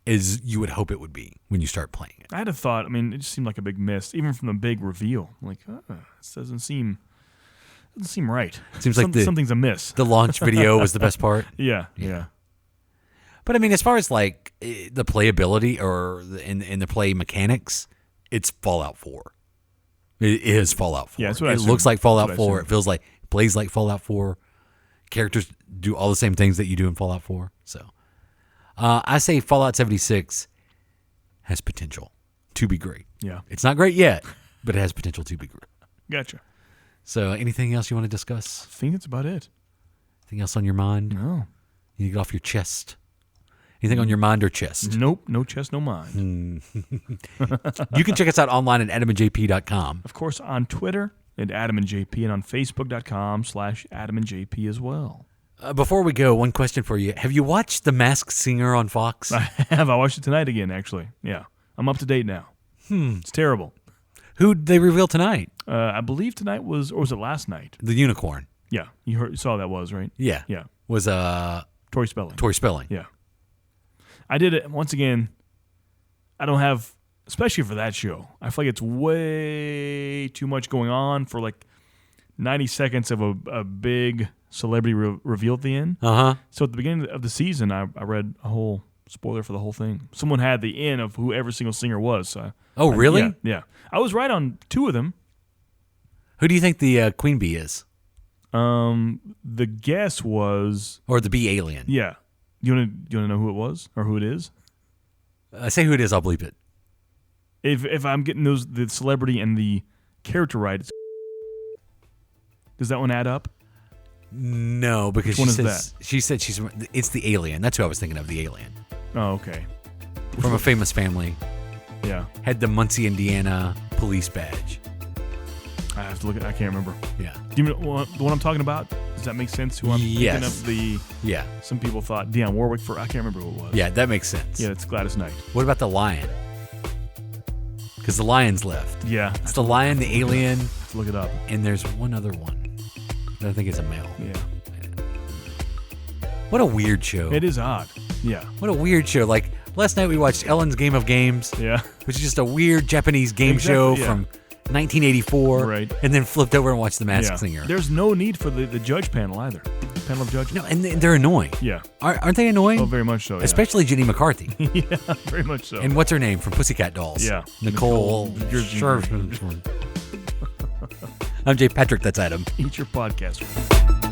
as you would hope it would be when you start playing it. I had a thought. I mean, it just seemed like a big miss, even from the big reveal. I'm like, this doesn't seem right. Seems like something's amiss. The launch video was the best part. Yeah. But I mean, as far as like the playability or in the play mechanics, it's Fallout 4. It is Fallout 4. Yeah, that's what I it assumed. looks like Fallout That's what I 4. It assumed. feels like it plays like Fallout 4. Characters do all the same things that you do in Fallout 4. So I say Fallout 76 has potential to be great. Yeah. It's not great yet, but it has potential to be great. Gotcha. So anything else you want to discuss? I think that's about it. Anything else on your mind? No. You get off your chest? Anything on your mind or chest? Nope. No chest, no mind. You can check us out online at adamandjp.com. Of course, on Twitter at AdamandJP and on Facebook.com/AdamandJP as well. Before we go, one question for you. Have you watched The Masked Singer on Fox? I have. I watched it tonight again, actually. Yeah. I'm up to date now. It's terrible. Who'd they reveal tonight? I believe tonight was, or was it last night? The unicorn. Yeah. You saw that was, right? Yeah. Yeah. Was Tori Spelling. Tori Spelling. Yeah. I did it once again. I don't have, especially for that show, I feel like it's way too much going on for like 90 seconds of a big celebrity reveal at the end. Uh-huh. So at the beginning of the season, I read a whole spoiler for the whole thing. Someone had the end of who every single singer was. So Oh, really? Yeah. I was right on 2 of them. Who do you think the queen bee is? The guess was... Or the bee alien? Yeah. You want to know who it was or who it is? Say who it is, I'll bleep it. If I'm getting the celebrity and the character right, does that one add up? No, because Which one she said it's the alien. That's who I was thinking of, the alien. Oh, okay. From a famous family. Yeah. Had the Muncie, Indiana police badge. I have to look at. I can't remember. Yeah. Do you know the one I'm talking about? Does that make sense? Who I'm thinking of? Yeah. Some people thought Dionne Warwick for. I can't remember who it was. Yeah, that makes sense. Yeah, it's Gladys Knight. What about the lion? Because the lion's left. Yeah. It's the lion, the alien, Let's look it up. and there's one other one that I think is a male. Yeah. What a weird show. It is odd. Yeah. What a weird show. Like, last night we watched Ellen's Game of Games, Yeah. which is just a weird Japanese game show yeah. from 1984. Right. And then flipped over and watched The Masked Yeah. Singer. There's no need for the judge panel either. Panel of judges. No, and they're annoying. Yeah. Aren't they annoying? Oh, very much so. Yeah. Especially Jenny McCarthy. Yeah, very much so. And what's her name from Pussycat Dolls? Yeah. Nicole. Sure. I'm Jay Patrick. That's Adam. Eat your podcast.